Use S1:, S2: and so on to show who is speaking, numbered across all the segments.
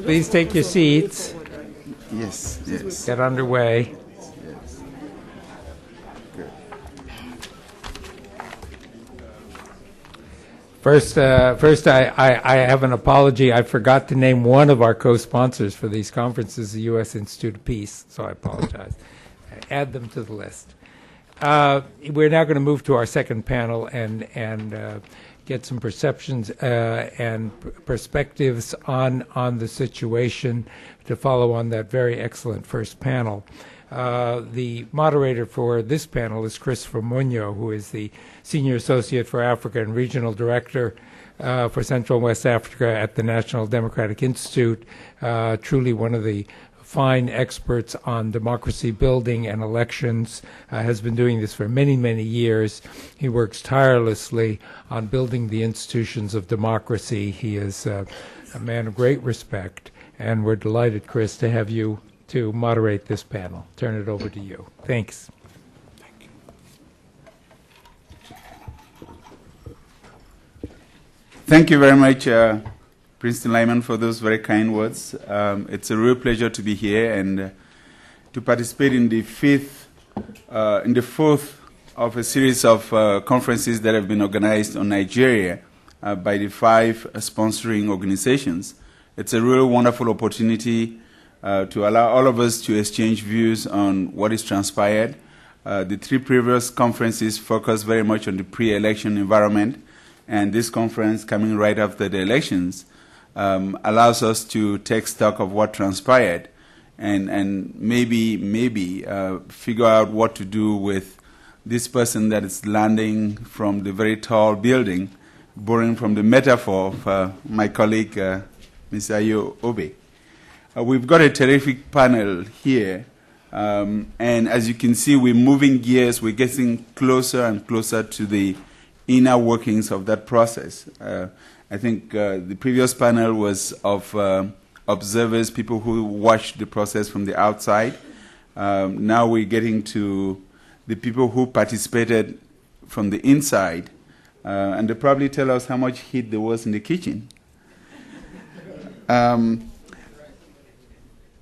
S1: Please take your seats.
S2: Yes, yes.
S1: Get underway.
S2: Yes. Good.
S1: First, I have an apology. I forgot to name one of our co-sponsors for these conferences, the U.S. Institute of Peace, so I apologize. Add them to the list. We're now going to move to our second panel and get some perceptions and perspectives on the situation to follow on that very excellent first panel. The moderator for this panel is Christopher Muñoz, who is the Senior Associate for Africa and Regional Director for Central and West Africa at the National Democratic Institute, truly one of the fine experts on democracy building and elections, has been doing this for many, many years. He works tirelessly on building the institutions of democracy. He is a man of great respect, and we're delighted, Chris, to have you to moderate this panel. Turn it over to you. Thanks.
S2: Thank you very much, Princeton Lyman, for those very kind words. It's a real pleasure to be here and to participate in the fourth of a series of conferences that have been organized on Nigeria by the 5 sponsoring organizations. It's a really wonderful opportunity to allow all of us to exchange views on what is transpired. The 3 previous conferences focused very much on the pre-election environment, and this conference, coming right after the elections, allows us to take stock of what transpired and maybe figure out what to do with this person that is landing from the very tall building, borrowing from the metaphor of my colleague, Mr. Ayo Obe. We've got a terrific panel here, and as you can see, we're moving gears. We're getting closer and closer to the inner workings of that process. I think the previous panel was of observers, people who watched the process from the outside. Now we're getting to the people who participated from the inside, and they probably tell us how much heat there was in the kitchen.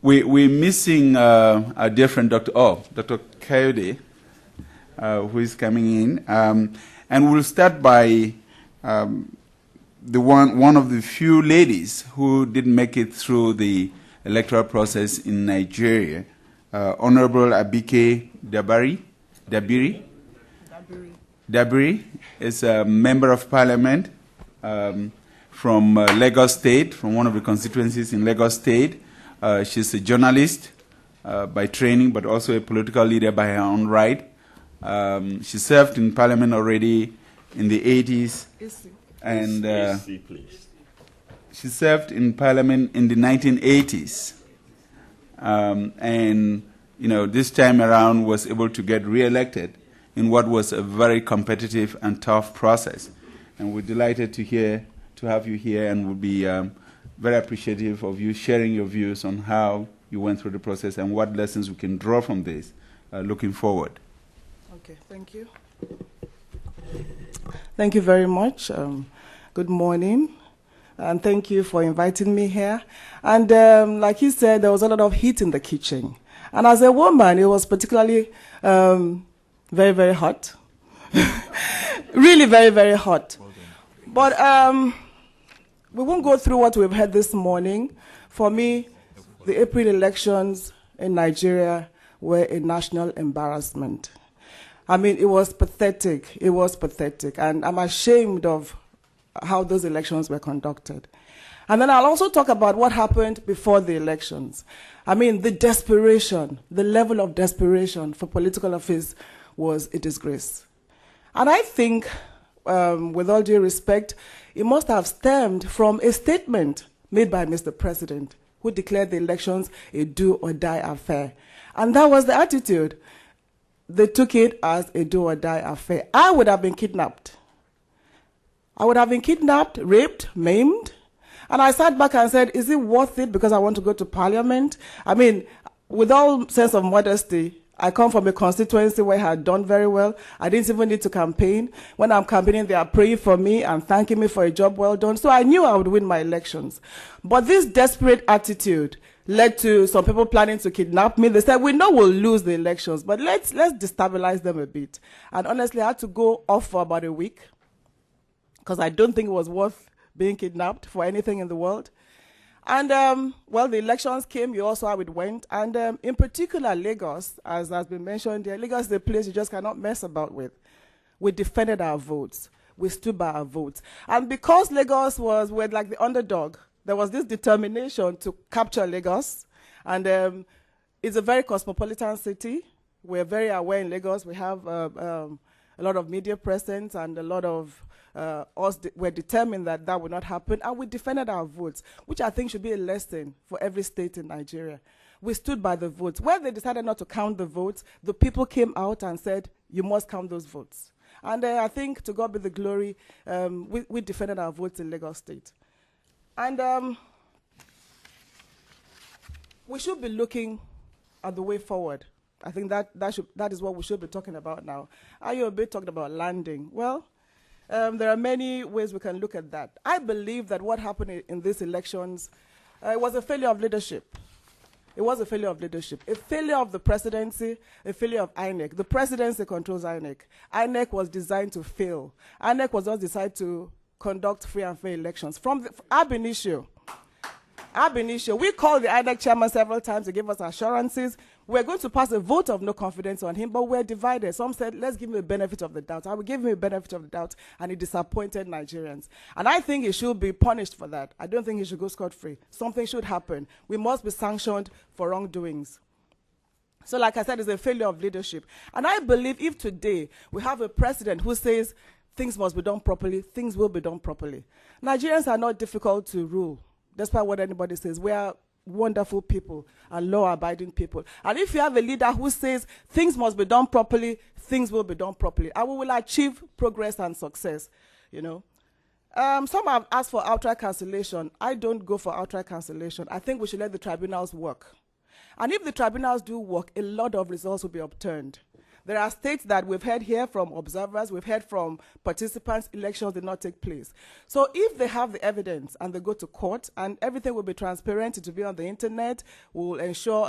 S2: We're missing a dear friend, Dr. Kayode, who is coming in. And we'll start by one of the few ladies who didn't make it through the electoral process in Nigeria, Honorable Abike Dabiri is a member of parliament from Lagos State, from one of the constituencies in Lagos State. She's a journalist by training, but also a political leader by her own right. She served in parliament already in the 80s, and she served in parliament in the 1980s, and this time around was able to get re-elected in what was a very competitive and tough process. And we're delighted to have you here, and we'll be very appreciative of you sharing your views on how you went through the process and what lessons we can draw from this looking forward.
S3: Okay, thank you. Thank you very much. Good morning, and thank you for inviting me here. And like you said, there was a lot of heat in the kitchen. And as a woman, it was particularly very, very hot. Really very, very hot. But we won't go through what we've heard this morning. For me, the April elections in Nigeria were a national embarrassment. I mean, it was pathetic. It was pathetic. And I'm ashamed of how those elections were conducted. And then I'll also talk about what happened before the elections. I mean, the desperation, the level of desperation for political office was a disgrace. And I think, with all due respect, it must have stemmed from a statement made by Mr. President, who declared the elections a do-or-die affair. And that was the attitude. They took it as a do-or-die affair. I would have been kidnapped. I would have been kidnapped, raped, maimed. And I sat back and said, is it worth it because I want to go to parliament? I mean, with all sense of modesty, I come from a constituency where I had done very well. I didn't even need to campaign. When I'm campaigning, they are praying for me and thanking me for a job well done. So I knew I would win my elections. But this desperate attitude led to some people planning to kidnap me. They said, we know we'll lose the elections, but let's destabilize them a bit. And honestly, I had to go off for about a week because I don't think it was worth being kidnapped for anything in the world. And, well, the elections came, you also how it went. And in particular, Lagos, as has been mentioned here, Lagos is a place you just cannot mess about with. We defended our votes. We stood by our votes. And because Lagos we're like the underdog, there was this determination to capture Lagos. And it's a very cosmopolitan city. We're very aware in Lagos. We have a lot of media presence and a lot of we're determined that that would not happen, and we defended our votes, which I think should be a lesson for every state in Nigeria. We stood by the votes. When they decided not to count the votes, the people came out and said, you must count those votes. And I think, to God be the glory, we defended our votes in Lagos State. And we should be looking at the way forward. I think that is what we should be talking about now. Ayobe talked about landing. Well, there are many ways we can look at that. I believe that what happened in these elections was a failure of leadership. It was a failure of leadership. A failure of the presidency, a failure of INEC. The presidency controls INEC. INEC was designed to fail. INEC was not designed to conduct free and fair elections. From ab initio, we called the INEC chairman several times to give us assurances. We're going to pass a vote of no confidence on him, but we're divided. Some said, let's give him a benefit of the doubt. I will give him a benefit of the doubt, and he disappointed Nigerians. And I think he should be punished for that. I don't think he should go scot-free. Something should happen. We must be sanctioned for wrongdoings. So like I said, it's a failure of leadership. And I believe if today we have a president who says things must be done properly, things will be done properly. Nigerians are not difficult to rule, despite what anybody says. We are wonderful people and law-abiding people. And if you have a leader who says things must be done properly, things will be done properly, and we will achieve progress and success, you know. Some have asked for outright cancellation. I don't go for outright cancellation. I think we should let the tribunals work. And if the tribunals do work, a lot of results will be upturned. There are states that we've heard here from observers, we've heard from participants, elections did not take place. So if they have the evidence and they go to court and everything will be transparent, it will be on the internet, we'll ensure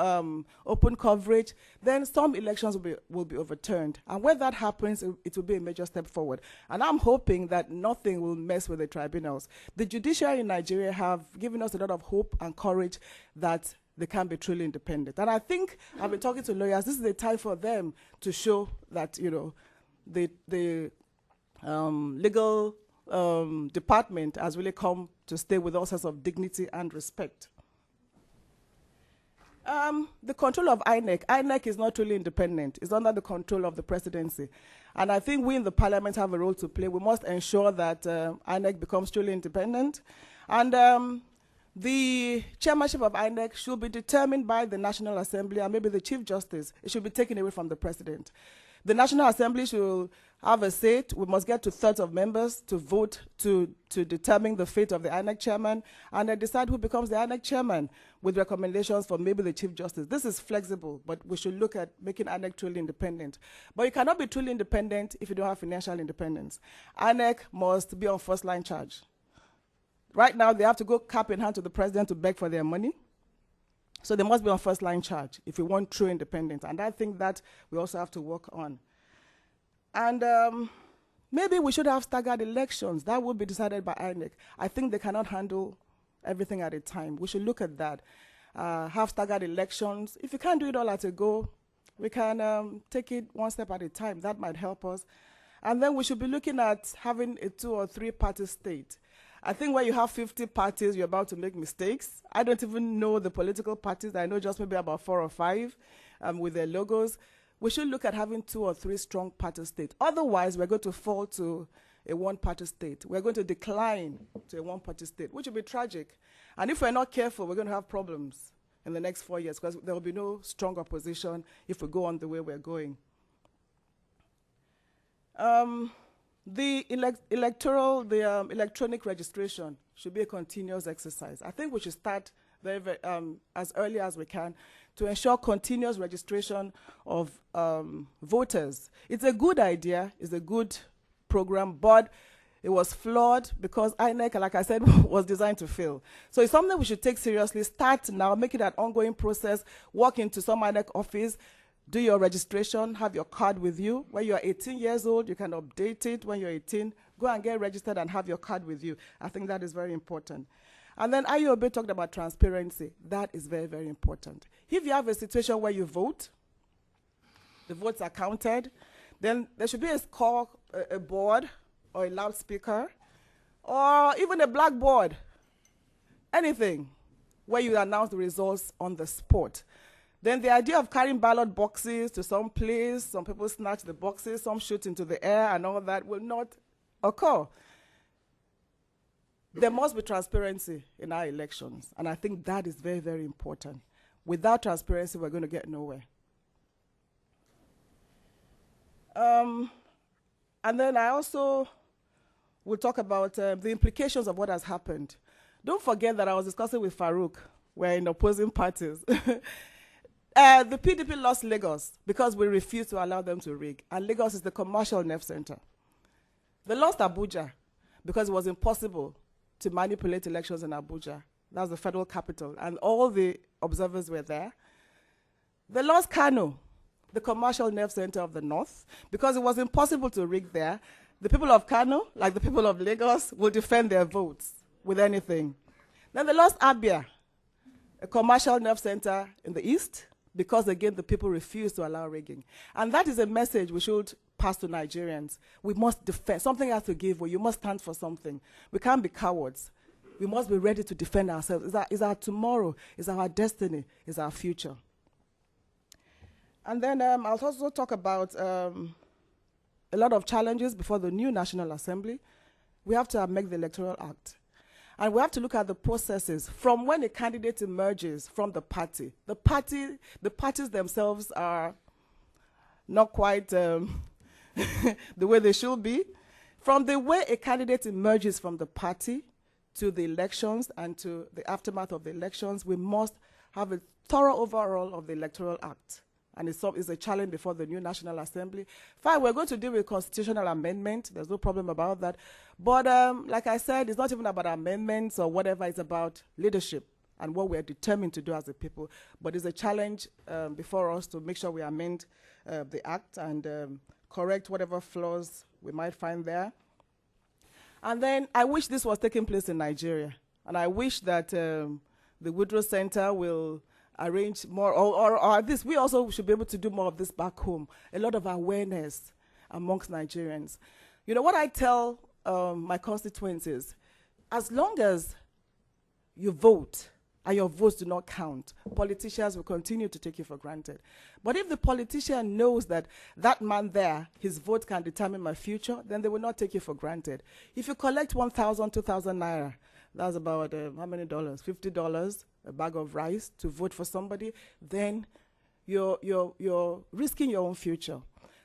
S3: open coverage, then some elections will be overturned. And when that happens, it will be a major step forward. And I'm hoping that nothing will mess with the tribunals. The judiciary in Nigeria have given us a lot of hope and courage that they can be truly independent. And I think I've been talking to lawyers, this is the time for them to show that, you know, the legal department has really come to stay with all sorts of dignity and respect. The control of INEC is not truly independent. It's under the control of the presidency. And I think we in the parliament have a role to play. We must ensure that INEC becomes truly independent. And the chairmanship of INEC should be determined by the National Assembly and maybe the Chief Justice. It should be taken away from the President. The National Assembly should have a say. We must get 2/3 of members to vote to determine the fate of the INEC chairman and then decide who becomes the INEC chairman with recommendations for maybe the Chief Justice. This is flexible, but we should look at making INEC truly independent. But you cannot be truly independent if you don't have financial independence. INEC must be on first-line charge. Right now, they have to go cap in hand to the president to beg for their money. So they must be on first-line charge if we want true independence. And I think that we also have to work on. And maybe we should have staggered elections. That will be decided by INEC. I think they cannot handle everything at a time. We should look at that. Have staggered elections. If you can't do it all at a go, we can take it one step at a time. That might help us. And then we should be looking at having a 2- or 3-party state. I think when you have 50 parties, you're about to make mistakes. I don't even know the political parties. I know just maybe about 4 or 5 with their logos. We should look at having 2 or 3 strong party states. Otherwise, we're going to fall to a one-party state. We're going to decline to a one-party state, which will be tragic. And if we're not careful, we're going to have problems in the next 4 years because there will be no strong opposition if we go on the way we're going. The electronic registration should be a continuous exercise. I think we should start as early as we can to ensure continuous registration of voters. It's a good idea, it's a good program, but it was flawed because INEC, like I said, was designed to fail. So it's something we should take seriously, start now, make it an ongoing process, walk into some INEC office, do your registration, have your card with you. When you're 18 years old, you can update it. When you're 18, go and get registered and have your card with you. I think that is very important. And then IOB talked about transparency. That is very, very important. If you have a situation where you vote, the votes are counted, then there should be a score, a board, or a loudspeaker, or even a blackboard, anything, where you announce the results on the spot. Then the idea of carrying ballot boxes to some place, some people snatch the boxes, some shoot into the air, and all that will not occur. There must be transparency in our elections, and I think that is very, very important. Without transparency, we're going to get nowhere. And then I also will talk about the implications of what has happened. Don't forget that I was discussing with Farouk. We're in opposing parties. The PDP lost Lagos because we refused to allow them to rig. And Lagos is the commercial nerve center. They lost Abuja because it was impossible to manipulate elections in Abuja. That's the federal capital. And all the observers were there. They lost Kano, the commercial nerve center of the north, because it was impossible to rig there. The people of Kano, like the people of Lagos, will defend their votes with anything. Then they lost Abia, a commercial nerve center in the east, because again, the people refused to allow rigging. And that is a message we should pass to Nigerians. We must defend. Something has to give way. You must stand for something. We can't be cowards. We must be ready to defend ourselves. It's our tomorrow. It's our destiny. It's our future. And then I'll also talk about a lot of challenges before the new National Assembly. We have to amend the Electoral Act. And we have to look at the processes from when a candidate emerges from the party. The parties themselves are not quite the way they should be. From the way a candidate emerges from the party to the elections and to the aftermath of the elections, we must have a thorough overhaul of the Electoral Act. And it's a challenge before the new National Assembly. Fine, we're going to deal with constitutional amendment. There's no problem about that. But like I said, it's not even about amendments or whatever. It's about leadership and what we're determined to do as a people. But it's a challenge before us to make sure we amend the Act and correct whatever flaws we might find there. And then I wish this was taking place in Nigeria. And I wish that the Woodrow Center will arrange more, or this, we also should be able to do more of this back home. A lot of awareness amongst Nigerians. You know, what I tell my constituents is, as long as you vote and your votes do not count, politicians will continue to take you for granted. But if the politician knows that that man there, his vote can determine my future, then they will not take you for granted. If you collect 1,000, 2,000 naira, that's about how many dollars? $50, a bag of rice to vote for somebody, then you're risking your own future.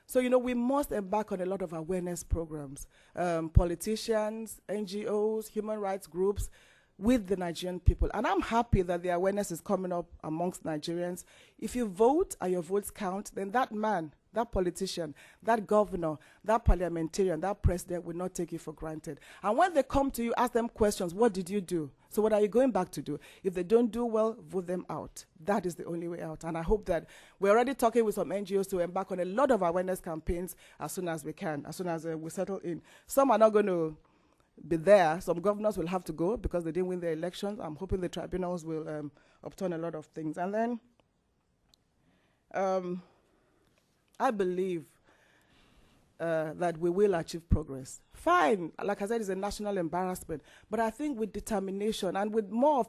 S3: So, you know, we must embark on a lot of awareness programs. Politicians, NGOs, human rights groups, with the Nigerian people. And I'm happy that the awareness is coming up amongst Nigerians. If you vote and your votes count, then that man, that politician, that governor, that parliamentarian, that president will not take you for granted. And when they come to you, ask them questions. What did you do? So what are you going back to do? If they don't do well, vote them out. That is the only way out. And I hope that we're already talking with some NGOs to embark on a lot of awareness campaigns as soon as we can, as soon as we settle in. Some are not going to be there. Some governors will have to go because they didn't win their elections. I'm hoping the tribunals will upturn a lot of things. And then I believe that we will achieve progress. Fine, like I said, it's a national embarrassment, but I think with determination and with more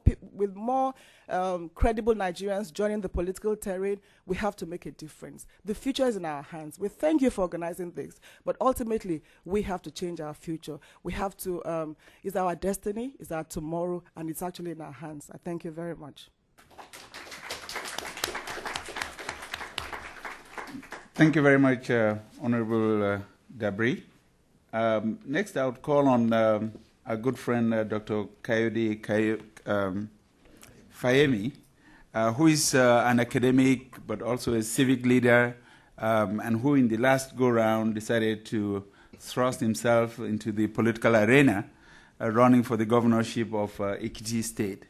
S3: credible Nigerians joining the political terrain, we have to make a difference. The future is in our hands. We thank you for organizing this, but ultimately we have to change our future. We have to. It's our destiny, it's our tomorrow, and it's actually in our hands. I thank you very much.
S2: Thank you very much, Honorable Dabri. Next, I would call on our good friend, Dr. Kayode Fayemi, who is an academic but also a civic leader, and who in the last go-round decided to thrust himself into the political arena, running for the governorship of Ekiti State.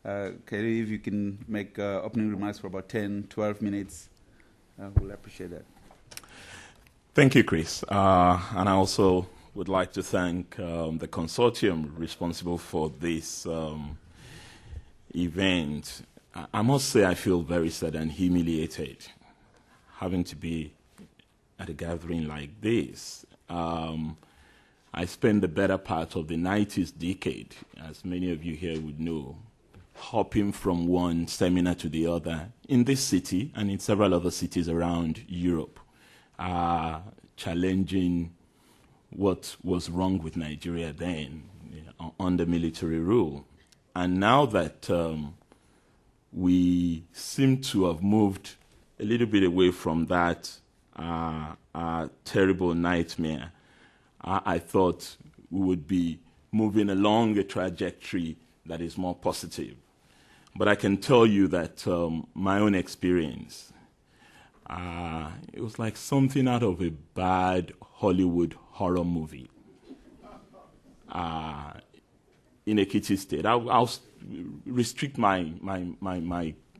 S2: Kerry, if you can make opening remarks for about 10, 12 minutes, we'll appreciate that.
S4: Thank you, Chris. And I also would like to thank the consortium responsible for this event. I must say I feel very sad and humiliated having to be at a gathering like this. I spent the better part of the 90s decade, as many of you here would know, hopping from one seminar to the other in this city and in several other cities around Europe, challenging what was wrong with Nigeria then, under military rule. And now that we seem to have moved a little bit away from that terrible nightmare, I thought we would be moving along a trajectory that is more positive. But I can tell you that my own experience, it was like something out of a bad Hollywood horror movie. In Ekiti State, I'll restrict my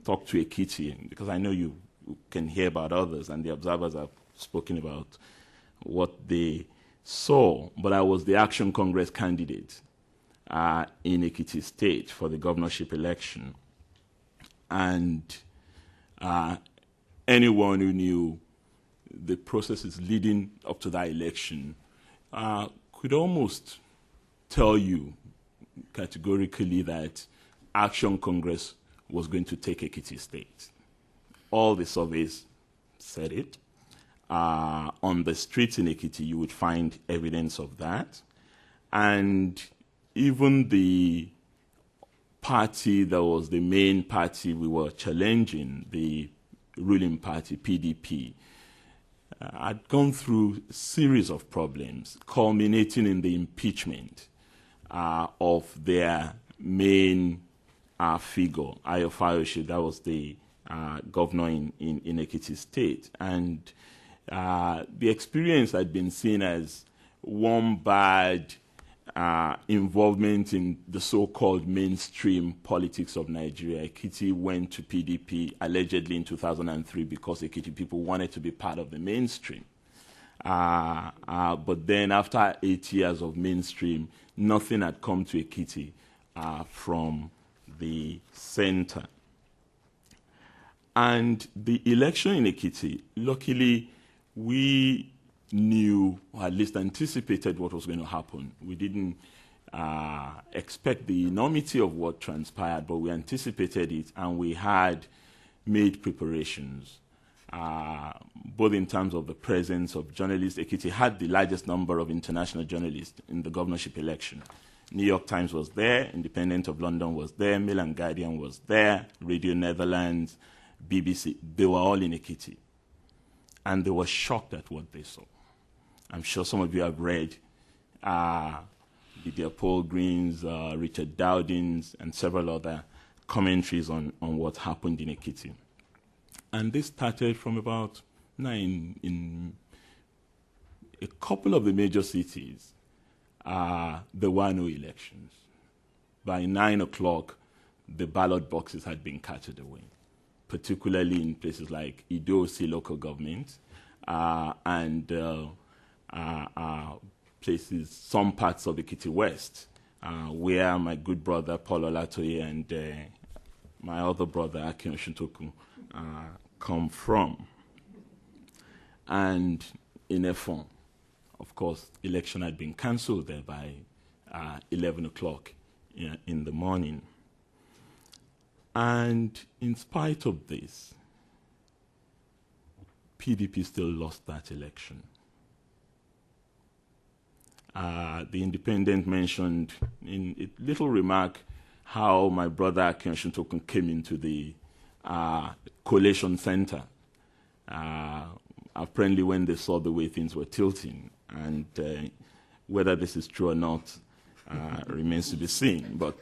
S4: talk to Ekiti because I know you can hear about others, and the observers have spoken about what they saw. But I was the Action Congress candidate in Ekiti State for the governorship election. And anyone who knew the processes leading up to that election could almost tell you categorically that Action Congress was going to take Ekiti State. All the surveys said it. On the streets in Ekiti, you would find evidence of that. And even the party that was the main party we were challenging, the ruling party, PDP, had gone through a series of problems, culminating in the impeachment of their main figure, Ayo Fayose. That was the governor in Ekiti State. And the experience had been seen as one bad involvement in the so-called mainstream politics of Nigeria. Ekiti went to PDP allegedly in 2003 because Ekiti people wanted to be part of the mainstream. But then after 8 years of mainstream, nothing had come to Ekiti from the center. And the election in Ekiti, luckily, we knew, or at least anticipated what was going to happen. We didn't expect the enormity of what transpired, but we anticipated it, and we had made preparations, both in terms of the presence of journalists. Ekiti had the largest number of international journalists in the governorship election. New York Times was there, Independent of London was there, Mail and Guardian was there, Radio Netherlands, BBC, they were all in Ekiti. And they were shocked at what they saw. I'm sure some of you have read Lydia Paul Green's, Richard Dowding's, and several other commentaries on what happened in Ekiti. And this started from about 9 in a couple of the major cities. There were no elections. By 9 o'clock, the ballot boxes had been carted away, particularly in places like Idosi local government and places, some parts of Ekiti West, where my good brother Paul Olatoye and my other brother Akin Oshintoku come from. And in Efon, of course, election had been cancelled there by 11 o'clock in the morning. And in spite of this, PDP still lost that election. The Independent mentioned in a little remark how my brother Akin Oshintoku came into the collation center. Apparently when they saw the way things were tilting, and whether this is true or not remains to be seen. But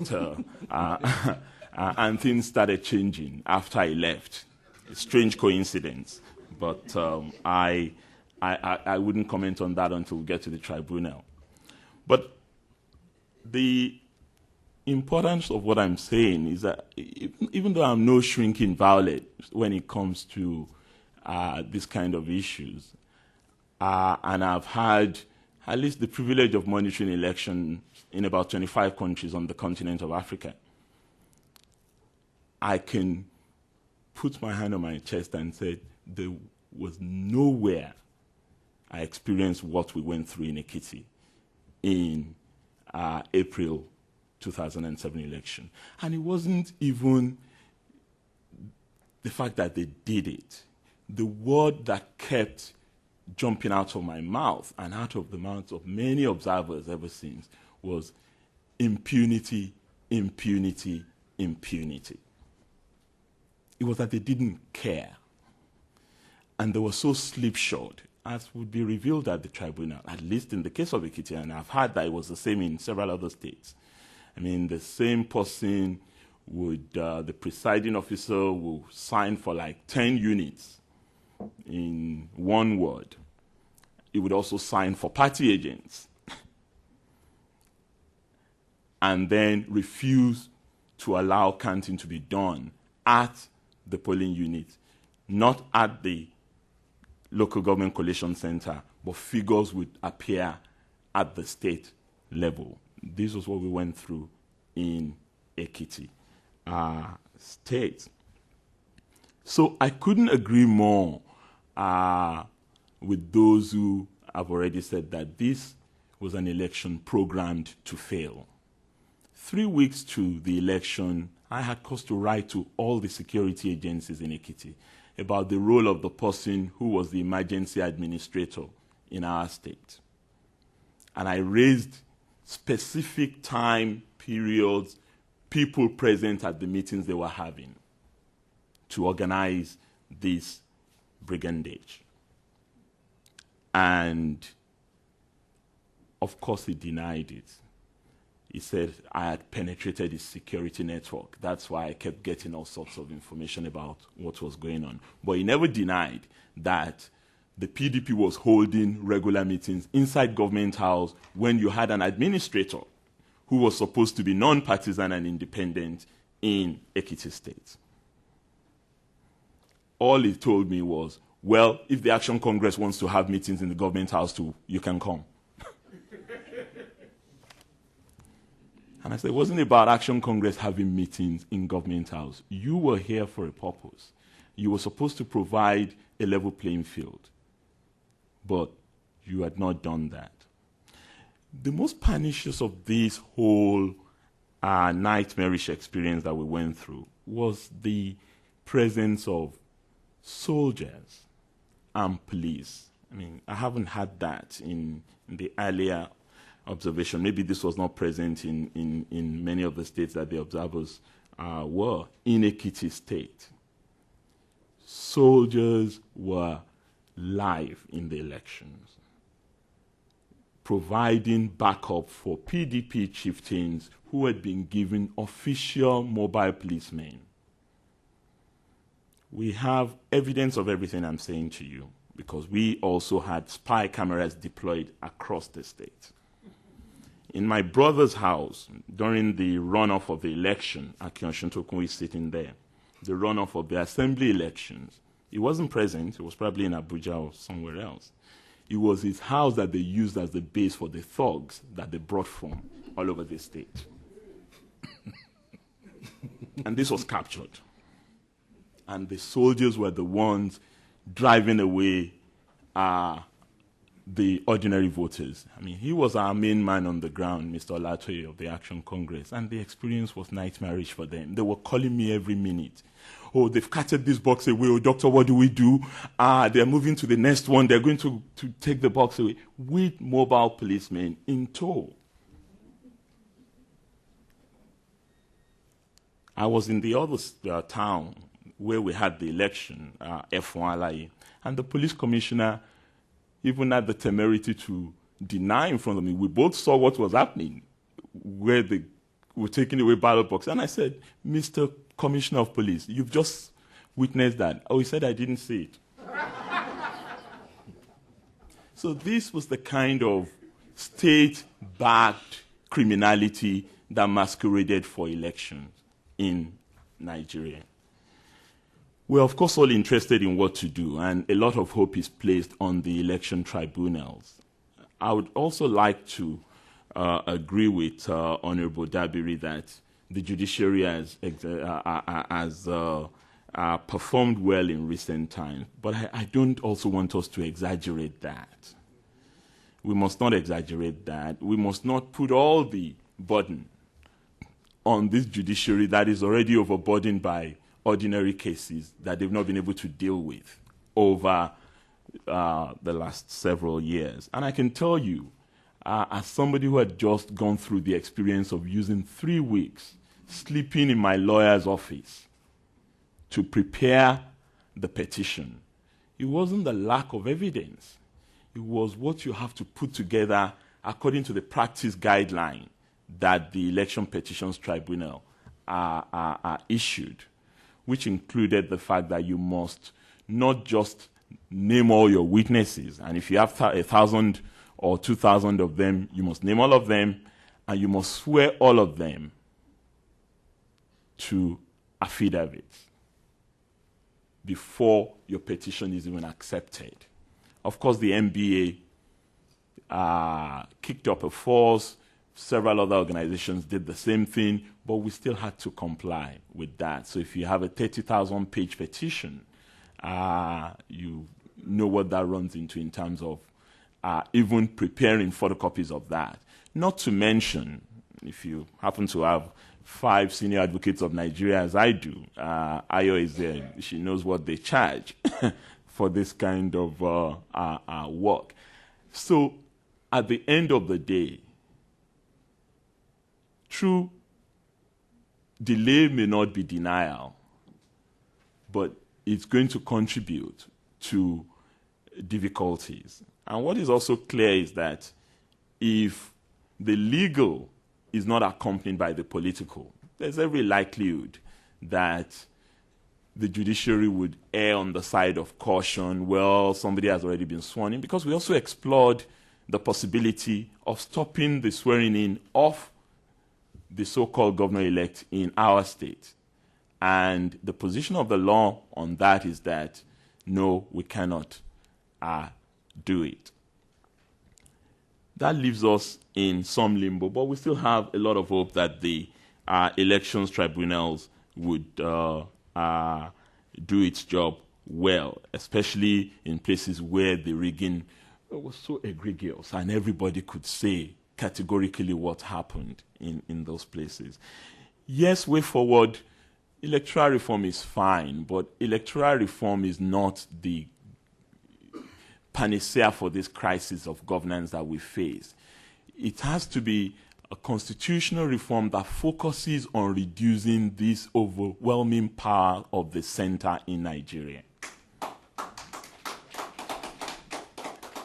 S4: And things started changing after I left. A strange coincidence, but I wouldn't comment on that until we get to the tribunal. But the importance of what I'm saying is that even though I'm no shrinking violet when it comes to this kind of issues, and I've had at least the privilege of monitoring elections in about 25 countries on the continent of Africa, I can put my hand on my chest and say there was nowhere I experienced what we went through in Ekiti in April 2007 election. And it wasn't even the fact that they did it. The word that kept jumping out of my mouth and out of the mouths of many observers ever since was impunity, impunity, impunity. It was that they didn't care. And they were so slipshod, as would be revealed at the tribunal, at least in the case of Ekiti, and I've heard that it was the same in several other states. I mean, the same person would, the presiding officer will sign for like 10 units in one word. He would also sign for party agents and then refuse to allow counting to be done at the polling unit, not at the local government collation center, but figures would appear at the state level. This was what we went through in Ekiti state. So I couldn't agree more with those who have already said that this was an election programmed to fail. 3 weeks to the election, I had cause to write to all the security agencies in Ekiti about the role of the person who was the emergency administrator in our state. And I raised specific time periods, people present at the meetings they were having to organize this brigandage. And of course he denied it. He said I had penetrated his security network. That's why I kept getting all sorts of information about what was going on. But he never denied that the PDP was holding regular meetings inside Government House when you had an administrator who was supposed to be non-partisan and independent in Ekiti State. All he told me was, well, if the Action Congress wants to have meetings in the Government House too, you can come. And I said, it wasn't about Action Congress having meetings in Government House. You were here for a purpose. You were supposed to provide a level playing field. But you had not done that. The most pernicious of this whole nightmarish experience that we went through was the presence of soldiers and police. I mean, I haven't had that in the earlier observation. Maybe this was not present in many of the states that the observers were. In Ekiti State, soldiers were live in the elections, providing backup for PDP chieftains who had been given official mobile policemen. We have evidence of everything I'm saying to you because we also had spy cameras deployed across the state. In my brother's house, during the runoff of the election, Akion Shintokun is sitting there, the runoff of the assembly elections, he wasn't present, he was probably in Abuja or somewhere else. It was his house that they used as the base for the thugs that they brought from all over the state. And this was captured. And the soldiers were the ones driving away the ordinary voters. I mean, he was our main man on the ground, Mr. Olatoye of the Action Congress, and the experience was nightmarish for them. They were calling me every minute. Oh, they've carted this box away. Oh, doctor, what do we do? They're moving to the next one. They're going to take the box away with mobile policemen in tow. I was in the other town where we had the election, F1 and the police commissioner even had the temerity to deny in front of me. We both saw what was happening, where the were taking away ballot boxes. And I said, Mr. Commissioner of Police, you've just witnessed that. Oh, he said I didn't see it. So this was the kind of state-backed criminality that masqueraded for elections in Nigeria. We're, of course, all interested in what to do, and a lot of hope is placed on the election tribunals. I would also like to agree with Honorable Dabiri that the judiciary has performed well in recent times, but I don't also want us to exaggerate that. We must not exaggerate that. We must not put all the burden on this judiciary that is already overburdened by ordinary cases that they've not been able to deal with over the last several years. And I can tell you, as somebody who had just gone through the experience of using 3 weeks sleeping in my lawyer's office to prepare the petition, it wasn't the lack of evidence. It was what you have to put together according to the practice guideline that the Election Petitions Tribunal issued, which included the fact that you must not just name all your witnesses, and if you have 1,000 or 2,000 of them, you must name all of them, and you must swear all of them to affidavits before your petition is even accepted. Of course, the NBA kicked up a force. Several other organizations did the same thing, but we still had to comply with that. So if you have a 30,000-page petition, you know what that runs into in terms of even preparing photocopies of that. Not to mention, if you happen to have 5 senior advocates of Nigeria, as I do, Ayo is there. She knows what they charge for this kind of work. So at the end of the day, true delay may not be denial, but it's going to contribute to difficulties. And what is also clear is that if the legal is not accompanied by the political, there's every likelihood that the judiciary would err on the side of caution. Well, somebody has already been sworn in, because we also explored the possibility of stopping the swearing in of the so-called governor-elect in our state. And the position of the law on that is that, no, we cannot do it. That leaves us in some limbo, but we still have a lot of hope that the elections tribunals would do its job well, especially in places where the rigging was so egregious and everybody could say categorically what happened in those places. Yes, way forward, electoral reform is fine, but electoral reform is not the panacea for this crisis of governance that we face. It has to be a constitutional reform that focuses on reducing this overwhelming power of the center in Nigeria.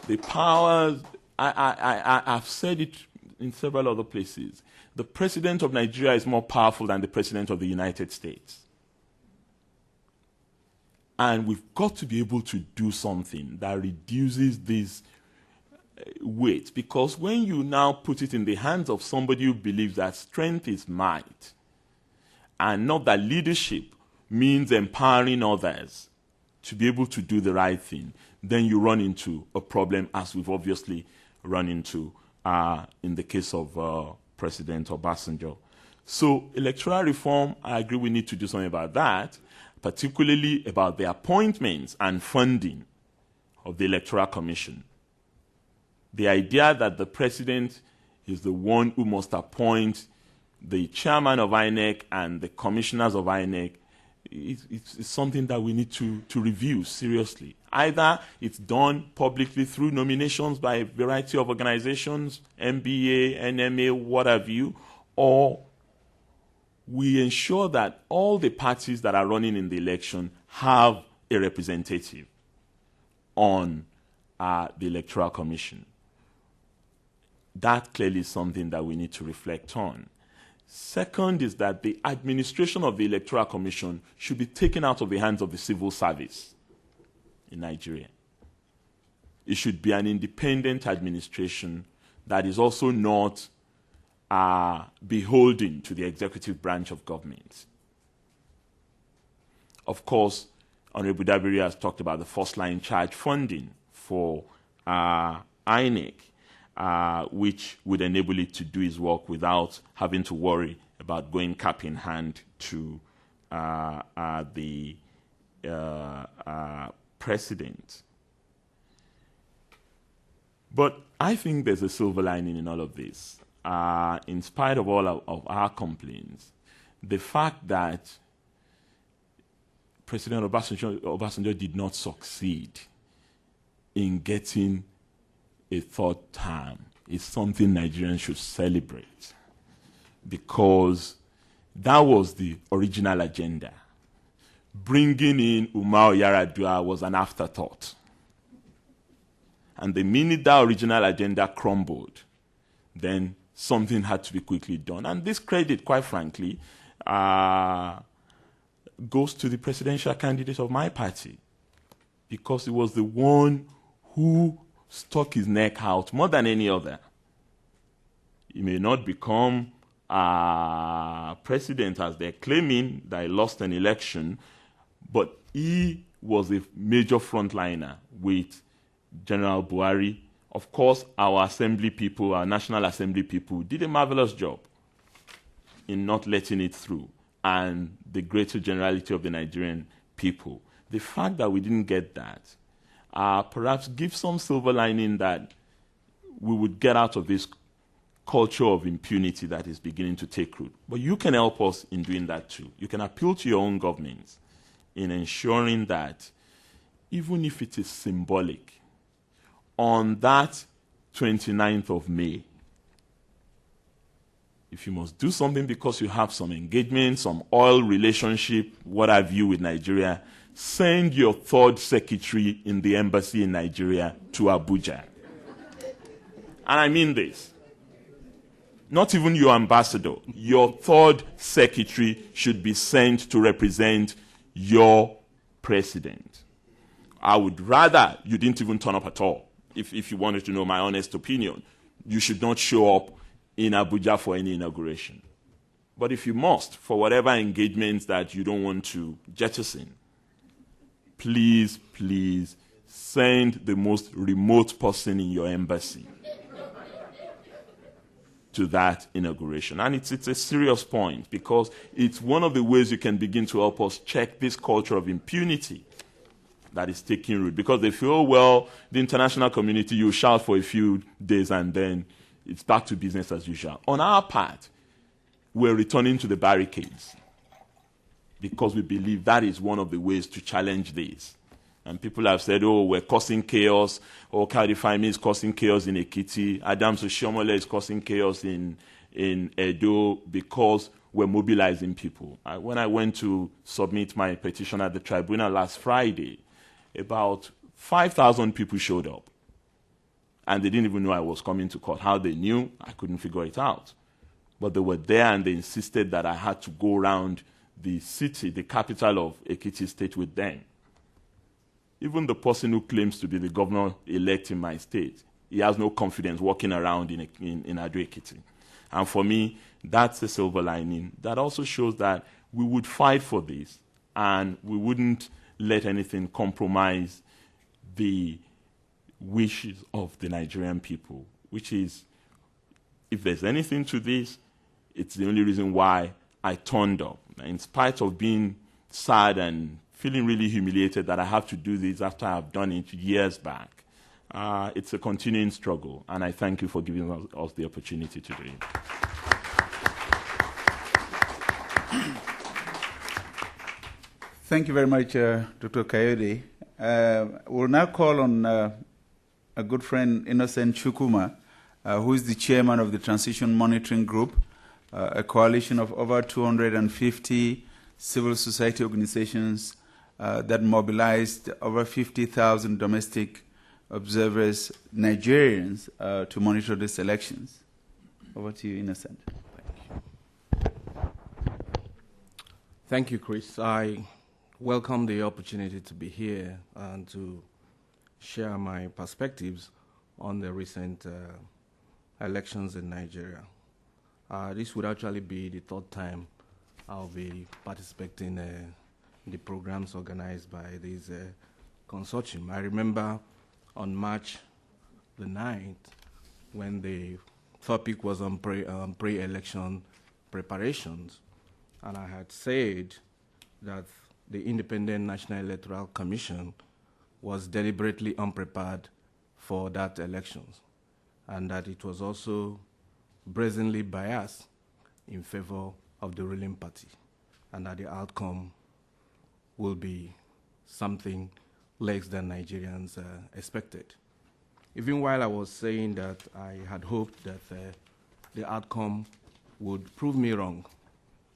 S4: The powers, I've said it in several other places, the president of Nigeria is more powerful than the president of the United States. And we've got to be able to do something that reduces this weight, because when you now put it in the hands of somebody who believes that strength is might, and not that leadership means empowering others to be able to do the right thing, then you run into a problem, as we've obviously run into in the case of President Obasanjo. So electoral reform, I agree we need to do something about that, particularly about the appointments and funding of the Electoral Commission. The idea that the president is the one who must appoint the chairman of INEC and the commissioners of INEC it's something that we need to review seriously. Either it's done publicly through nominations by a variety of organizations, MBA, NMA, what have you, or we ensure that all the parties that are running in the election have a representative on the Electoral Commission. That clearly is something that we need to reflect on. Second is that the administration of the Electoral Commission should be taken out of the hands of the civil service in Nigeria. It should be an independent administration that is also not beholden to the executive branch of government. Of course, Honorable Dabiri has talked about the first-line charge funding for INEC, which would enable it to do its work without having to worry about going cap in hand to the president. But I think there's a silver lining in all of this. In spite of all of our complaints, the fact that President Obasanjo did not succeed in getting a third term is something Nigerians should celebrate, because that was the original agenda. Bringing in Umar Yar'Adua was an afterthought. And the minute that original agenda crumbled, then something had to be quickly done. And this credit, quite frankly, goes to the presidential candidate of my party, because he was the one who stuck his neck out more than any other. He may not become president as they're claiming that he lost an election, but he was a major frontliner with General Buhari. Of course, our assembly people, our National Assembly people, did a marvelous job in not letting it through, and the greater generality of the Nigerian people. The fact that we didn't get that perhaps gives some silver lining that we would get out of this culture of impunity that is beginning to take root. But you can help us in doing that too. You can appeal to your own governments in ensuring that, even if it is symbolic, on that 29th of May, if you must do something because you have some engagement, some oil relationship, what have you with Nigeria, send your third secretary in the embassy in Nigeria to Abuja. And I mean this. Not even your ambassador. Your third secretary should be sent to represent your president. I would rather you didn't even turn up at all. If you wanted to know my honest opinion, you should not show up in Abuja for any inauguration. But if you must, for whatever engagements that you don't want to jettison, please, please send the most remote person in your embassy to that inauguration. And it's a serious point, because it's one of the ways you can begin to help us check this culture of impunity that is taking root. Because they feel, well, the international community, you shout for a few days and then it's back to business as usual. On our part, we're returning to the barricades, because we believe that is one of the ways to challenge this. And people have said, oh, we're causing chaos. Oh, Kadifemi is causing chaos in Ekiti. Adams Oshiomhole is causing chaos in Edo, because we're mobilizing people. When I went to submit my petition at the tribunal last Friday, about 5,000 people showed up. And they didn't even know I was coming to court. How they knew, I couldn't figure it out. But they were there, and they insisted that I had to go around the city, the capital of Ekiti State, with them. Even the person who claims to be the governor-elect in my state, he has no confidence walking around in Ado Ekiti. And for me, that's a silver lining. That also shows that we would fight for this, and we wouldn't let anything compromise the wishes of the Nigerian people, which is, if there's anything to this, it's the only reason why I turned up. In spite of being sad and feeling really humiliated that I have to do this after I've done it years back, it's a continuing struggle, and I thank you for giving us the opportunity to do it.
S2: Thank you very much, Dr. Kayode. We'll now call on a good friend, Innocent Chukwuma, who is the chairman of the Transition Monitoring Group, a coalition of over 250 civil society organizations that mobilized over 50,000 domestic observers, Nigerians, to monitor these elections. Over to you, Innocent. Thank you.
S5: Thank you, Chris. I welcome the opportunity to be here and to share my perspectives on the recent elections in Nigeria. This would actually be the third time I'll be participating in the programs organized by this consortium. I remember on March the 9th, when the topic was on pre-election preparations, and I had said that the Independent National Electoral Commission was deliberately unprepared for that elections, and that it was also brazenly biased in favor of the ruling party, and that the outcome will be something less than Nigerians expected. Even while I was saying that I had hoped that the outcome would prove me wrong,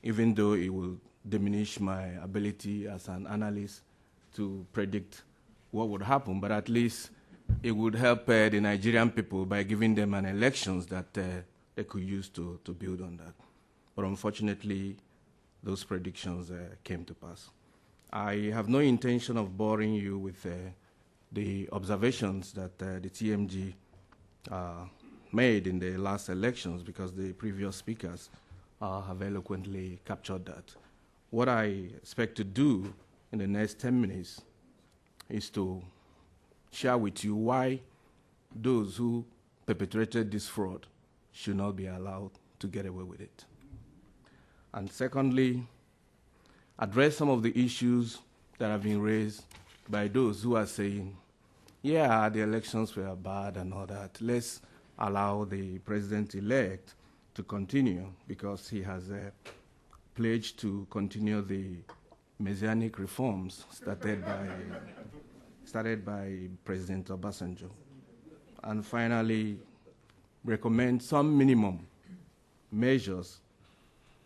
S5: even though it will diminish my ability as an analyst to predict what would happen, but at least it would help the Nigerian people by giving them an elections that they could use to build on that. But unfortunately, those predictions came to pass. I have no intention of boring you with the observations that the TMG made in the last elections, because the previous speakers have eloquently captured that. What I expect to do in the next 10 minutes is to share with you why those who perpetrated this fraud should not be allowed to get away with it. And secondly, address some of the issues that have been raised by those who are saying, yeah, the elections were bad and all that. Let's allow the president-elect to continue because he has pledged to continue the messianic reforms started by President Obasanjo. And finally, recommend some minimum measures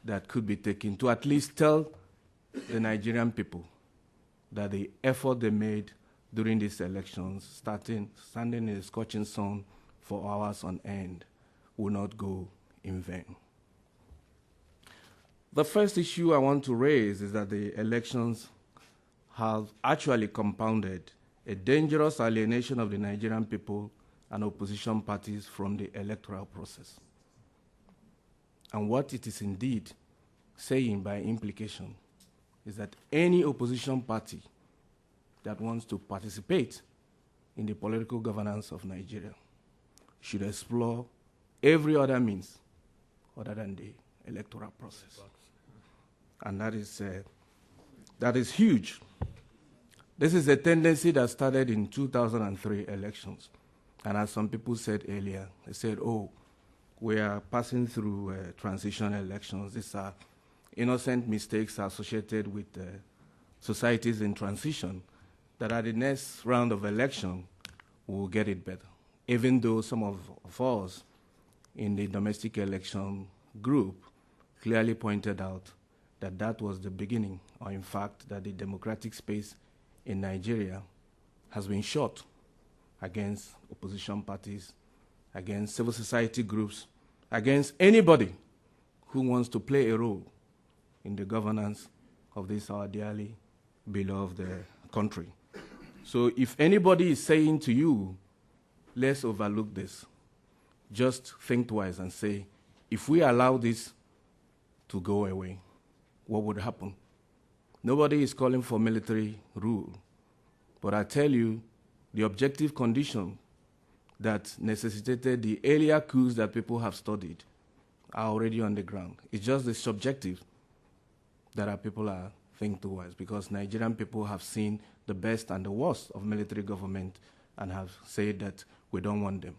S5: that could be taken to at least tell the Nigerian people that the effort they made during these elections, standing in a scorching sun for hours on end, will not go in vain. The first issue I want to raise is that the elections have actually compounded a dangerous alienation of the Nigerian people and opposition parties from the electoral process. And what it is indeed saying by implication is that any opposition party that wants to participate in the political governance of Nigeria should explore every other means other than the electoral process. And that is huge. This is a tendency that started in 2003 elections. And as some people said earlier, they said, oh, we are passing through transition elections. These are innocent mistakes associated with societies in transition, that at the next round of election, we'll get it better. Even though some of us in the domestic election group clearly pointed out that that was the beginning, or in fact, that the democratic space in Nigeria has been shot against opposition parties, against civil society groups, against anybody who wants to play a role in the governance of this our dearly beloved country. So if anybody is saying to you, let's overlook this, just think twice and say, if we allow this to go away, what would happen? Nobody is calling for military rule, but I tell you, the objective condition that necessitated the earlier coups that people have studied are already on the ground. It's just the subjective that our people are thinking towards, because Nigerian people have seen the best and the worst of military government and have said that we don't want them.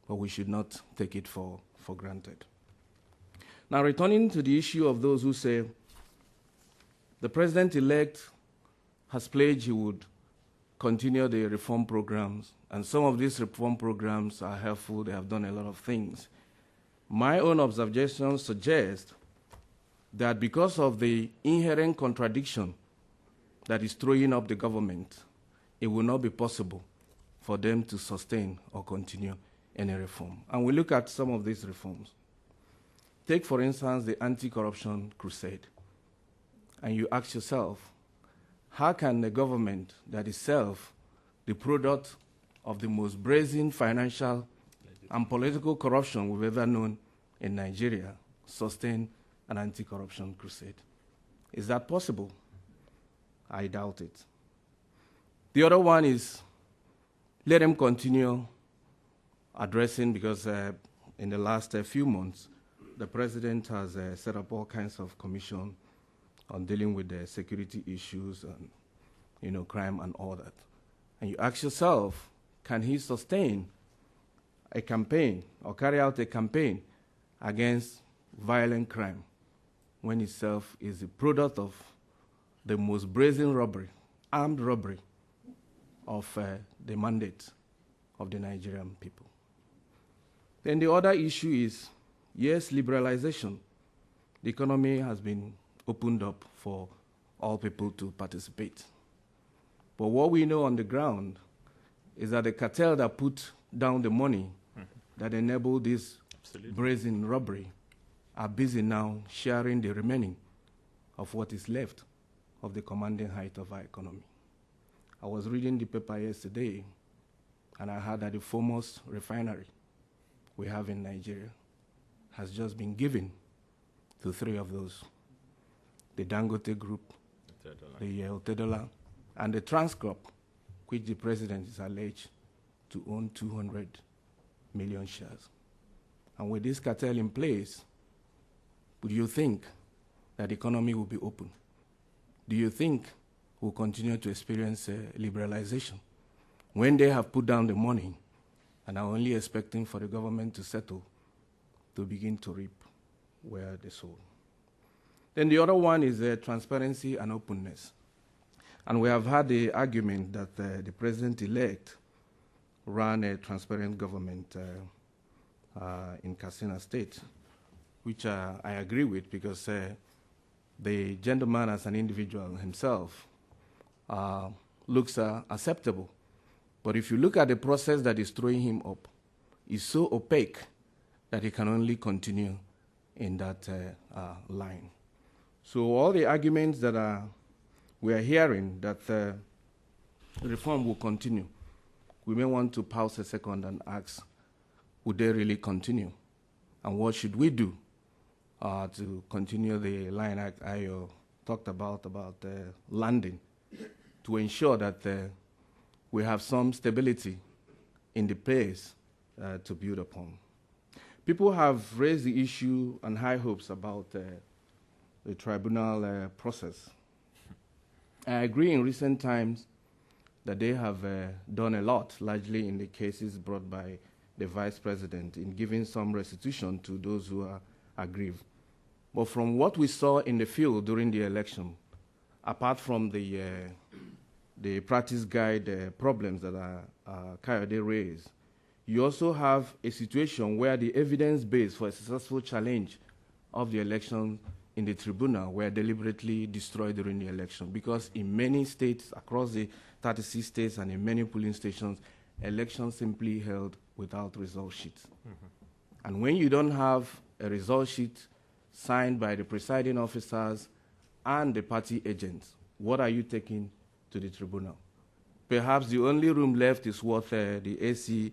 S5: But we should not take it for granted. Now, returning to the issue of those who say the president-elect has pledged he would continue the reform programs, and some of these reform programs are helpful, they have done a lot of things. My own observations suggest that because of the inherent contradiction that is throwing up the government, it will not be possible for them to sustain or continue any reform. And we look at some of these reforms. Take, for instance, the anti-corruption crusade. and you ask yourself, how can a government that is itself the product of the most brazen financial and political corruption we've ever known in Nigeria sustain an anti-corruption crusade? Is that possible? I doubt it. The other one is let them continue addressing, because in the last few months, the president has set up all kinds of commission on dealing with the security issues and crime and all that. And you ask yourself, can he sustain a campaign or carry out a campaign against violent crime when itself is the product of the most brazen robbery, armed robbery of the mandate of the Nigerian people? Then the other issue is, yes, liberalization. The economy has been opened up for all people to participate. But what we know on the ground is that the cartel that put down the money that enabled this brazen robbery are busy now sharing the remaining of what is left of the commanding height of our economy. I was reading the paper yesterday, and I heard that the foremost refinery we have in Nigeria has just been given to three of those: the Dangote Group, the Otedola, and the Transcorp, which the president is alleged to own 200 million shares. And with this cartel in place, do you think that the economy will be open? Do you think we'll continue to experience liberalization when they have put down the money and are only expecting for the government to settle to begin to reap where they sow? Then the other one is transparency and openness. And we have had the argument that the president-elect ran a transparent government in Katsina State, which I agree with, because the gentleman as an individual himself looks acceptable. But if you look at the process that is throwing him up, it's so opaque that he can only continue in that line. So all the arguments that we are hearing that reform will continue, we may want to pause a second and ask, would they really continue? And what should we do to continue the line I talked about landing, to ensure that we have some stability in the place to build upon? People have raised the issue and high hopes about the tribunal process. I agree in recent times that they have done a lot, largely in the cases brought by the vice president, in giving some restitution to those who are aggrieved. But from what we saw in the field during the election, apart from the practice guide problems that Kayode raised, you also have a situation where the evidence base for a successful challenge of the election in the tribunal were deliberately destroyed during the election, because in many states, across the 36 states and in many polling stations, elections simply held without result sheets. And when you don't have a result sheet signed by the presiding officers and the party agents, what are you taking to the tribunal? Perhaps the only room left is what the AC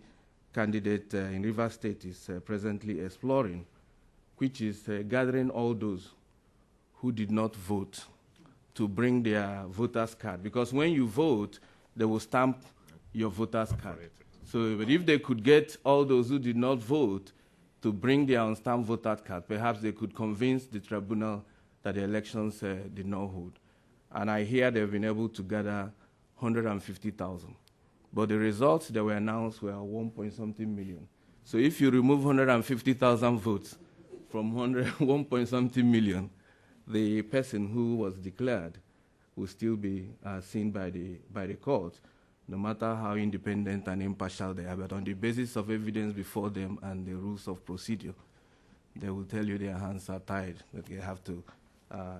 S5: candidate in Rivers State is presently exploring, which is gathering all those who did not vote to bring their voter's card. Because when you vote, they will stamp your voter's card. So but if they could get all those who did not vote to bring their unstamped voter's card, perhaps they could convince the tribunal that the elections did not hold. And I hear they've been able to gather 150,000. But the results that were announced were 1-point-something million. So if you remove 150,000 votes from 1-point-something million, the person who was declared will still be seen by the court, no matter how independent and impartial they are. But on the basis of evidence before them and the rules of procedure, they will tell you their hands are tied, that they have to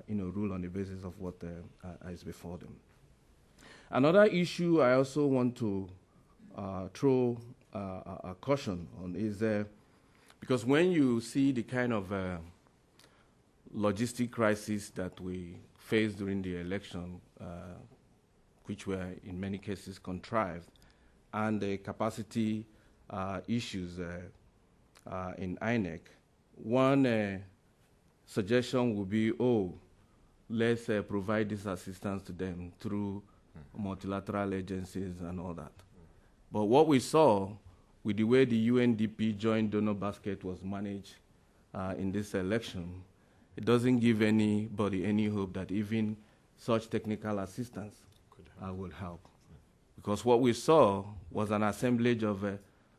S5: rule on the basis of what is before them. Another issue I also want to throw a caution on is because when you see the kind of logistic crisis that we faced during the election, which were in many cases contrived, and the capacity issues in INEC, one suggestion would be, let's provide this assistance to them through multilateral agencies and all that. But what we saw with the way the UNDP joint donor basket was managed in this election, it doesn't give anybody any hope that even such technical assistance will help. Because what we saw was an assemblage of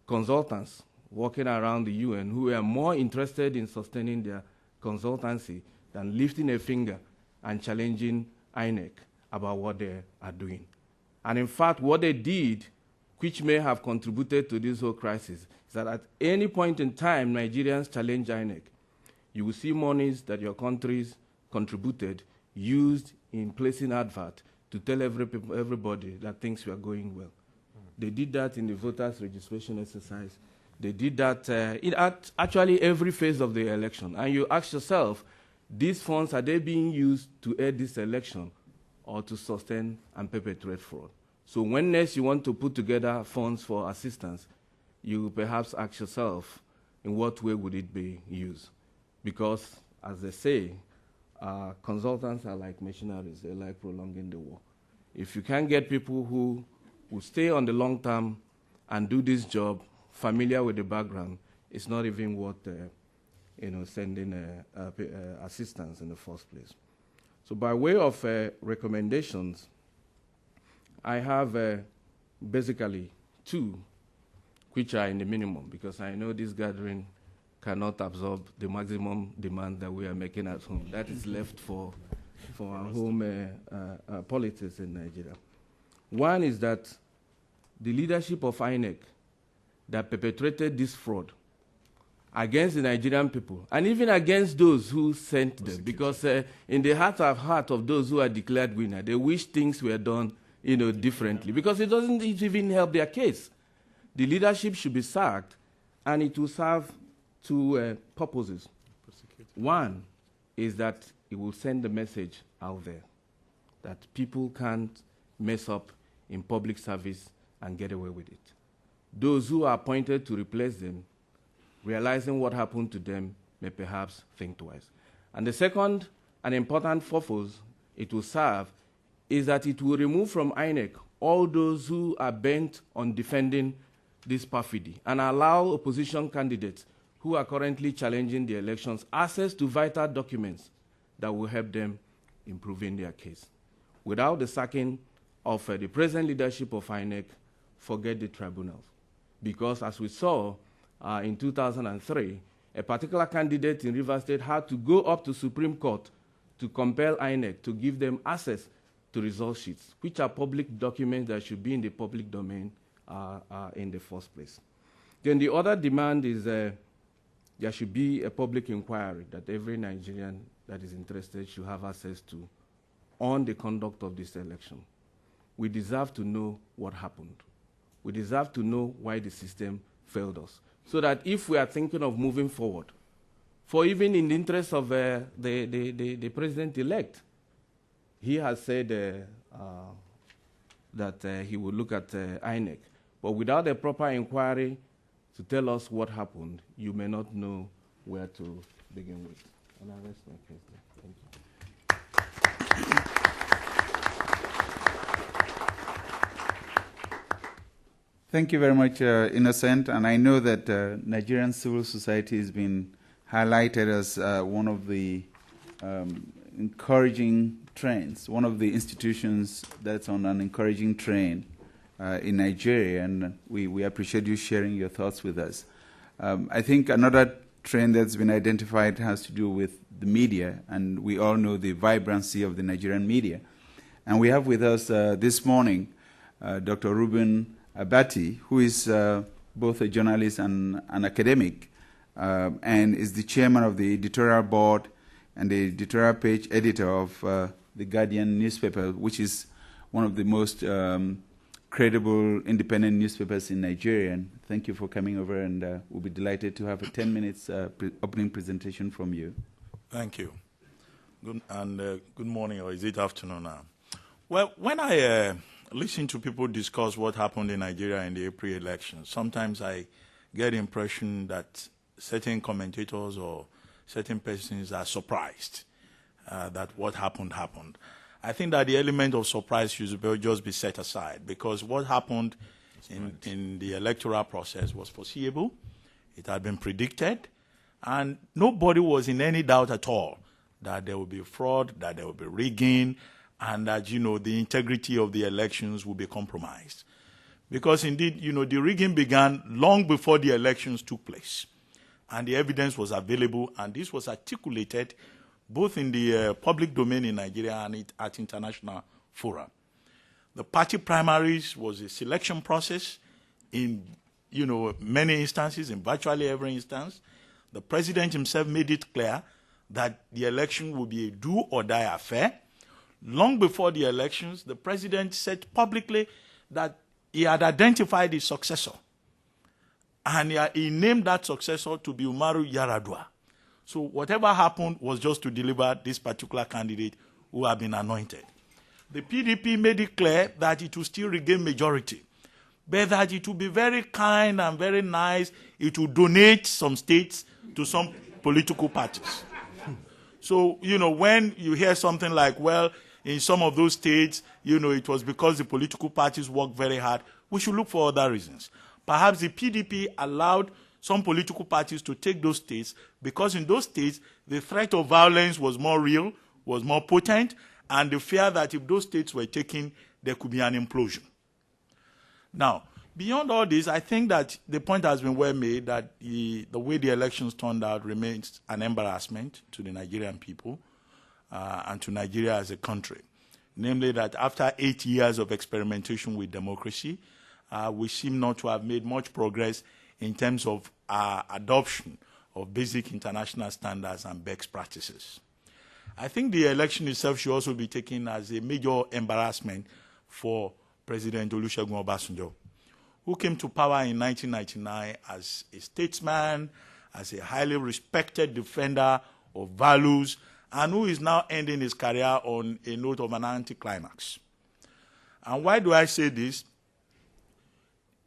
S5: consultants working around the UN who were more interested in sustaining their consultancy than lifting a finger and challenging INEC about what they are doing. And in fact, what they did, which may have contributed to this whole crisis, is that at any point in time, Nigerians challenge INEC. You will see monies that your countries contributed used in placing advert to tell everybody that things were going well. They did that in the voters' registration exercise. They did that at actually every phase of the election. And you ask yourself, these funds, are they being used to aid this election or to sustain and perpetuate fraud? So when next you want to put together funds for assistance, you perhaps ask yourself, in what way would it be used? Because, as they say, consultants are like missionaries. They like prolonging the war. If you can't get people who will stay on the long term and do this job, familiar with the background, it's not even worth sending assistance in the first place. So by way of recommendations, I have basically two, which are in the minimum, because I know this gathering cannot absorb the maximum demand that we are making at home. That is left for our home politics in Nigeria. One is that the leadership of INEC that perpetrated this fraud against the Nigerian people, and even against those who sent them, because in the heart of those who are declared winner, they wish things were done differently, because it doesn't even help their case. The leadership should be sacked, and it will serve two purposes. One is that it will send the message out there that people can't mess up in public service and get away with it. Those who are appointed to replace them, realizing what happened to them, may perhaps think twice. And the second, an important purpose it will serve, is that it will remove from INEC all those who are bent on defending this perfidy and allow opposition candidates who are currently challenging the elections access to vital documents that will help them improving their case. Without the sacking of the present leadership of INEC, forget the tribunals. Because as we saw in 2003, a particular candidate in Rivers State had to go up to Supreme Court to compel INEC to give them access to result sheets, which are public documents that should be in the public domain in the first place. Then the other demand is there should be a public inquiry that every Nigerian that is interested should have access to on the conduct of this election. We deserve to know what happened. We deserve to know why the system failed us, so that if we are thinking of moving forward, for even in the interest of the president-elect, he has said that he will look at INEC. But without a proper inquiry to tell us what happened, you may not know where to begin with. And I rest my case there. Thank you.
S2: Thank you very much, Innocent. And I know that Nigerian civil society has been highlighted as one of the encouraging trends, one of the institutions that's on an encouraging train in Nigeria, and we appreciate you sharing your thoughts with us. I think another trend that's been identified has to do with the media, and we all know the vibrancy of the Nigerian media. And we have with us this morning Dr. Reuben Abati, who is both a journalist and an academic, and is the chairman of the editorial board and the editorial page editor of the Guardian newspaper, which is one of the most credible independent newspapers in Nigeria. And thank you for coming over, and we'll be delighted to have a 10 minutes opening presentation from you.
S6: Thank you. Good morning, or is it afternoon now? Well, when I listen to people discuss what happened in Nigeria in the April election, sometimes I get the impression that certain commentators or certain persons are surprised that what happened. I think that the element of surprise should just be set aside, because what happened in the electoral process was foreseeable. It had been predicted, and nobody was in any doubt at all that there will be fraud, that there will be rigging, and that, the integrity of the elections will be compromised. Because indeed, the rigging began long before the elections took place, and the evidence was available, and this was articulated both in the public domain in Nigeria and at international fora. The party primaries was a selection process in, many instances, in virtually every instance. The president himself made it clear that the election would be a do-or-die affair. Long before the elections, the president said publicly that he had identified his successor, and he named that successor to be Umaru Yar'Adua. So whatever happened was just to deliver this particular candidate who had been anointed. The PDP made it clear that it would still regain majority, but that it would be very kind and very nice. It would donate some states to some political parties. So, when you hear something like, well, in some of those states, it was because the political parties worked very hard, we should look for other reasons. Perhaps the PDP allowed some political parties to take those states because in those states, the threat of violence was more real, was more potent, and the fear that if those states were taken, there could be an implosion. Now, beyond all this, I think that the point has been well made that the way the elections turned out remains an embarrassment to the Nigerian people and to Nigeria as a country. Namely that after 8 years of experimentation with democracy, we seem not to have made much progress in terms of adoption of basic international standards and best practices. I think the election itself should also be taken as a major embarrassment for President Olusegun Obasanjo, who came to power in 1999 as a statesman, as a highly respected defender of values, and who is now ending his career on a note of an anticlimax. And why do I say this?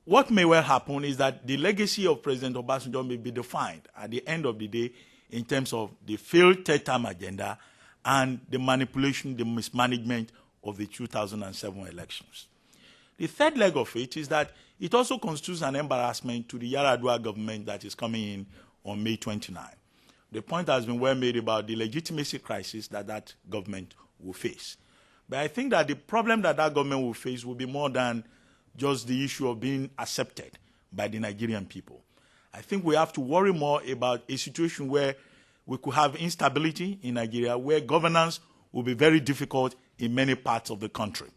S6: What may well happen is that the legacy of President Obasanjo may be defined at the end of the day in terms of the failed third-term agenda and the manipulation, the mismanagement of the 2007 elections. The third leg of it is that it also constitutes an embarrassment to the Yar'Adua government that is coming in on May 29. The point has been well made about the legitimacy crisis that government will face. But I think that the problem that government will face will be more than just the issue of being accepted by the Nigerian people. I think we have to worry more about a situation where we could have instability in Nigeria, where governance will be very difficult in many parts of the country.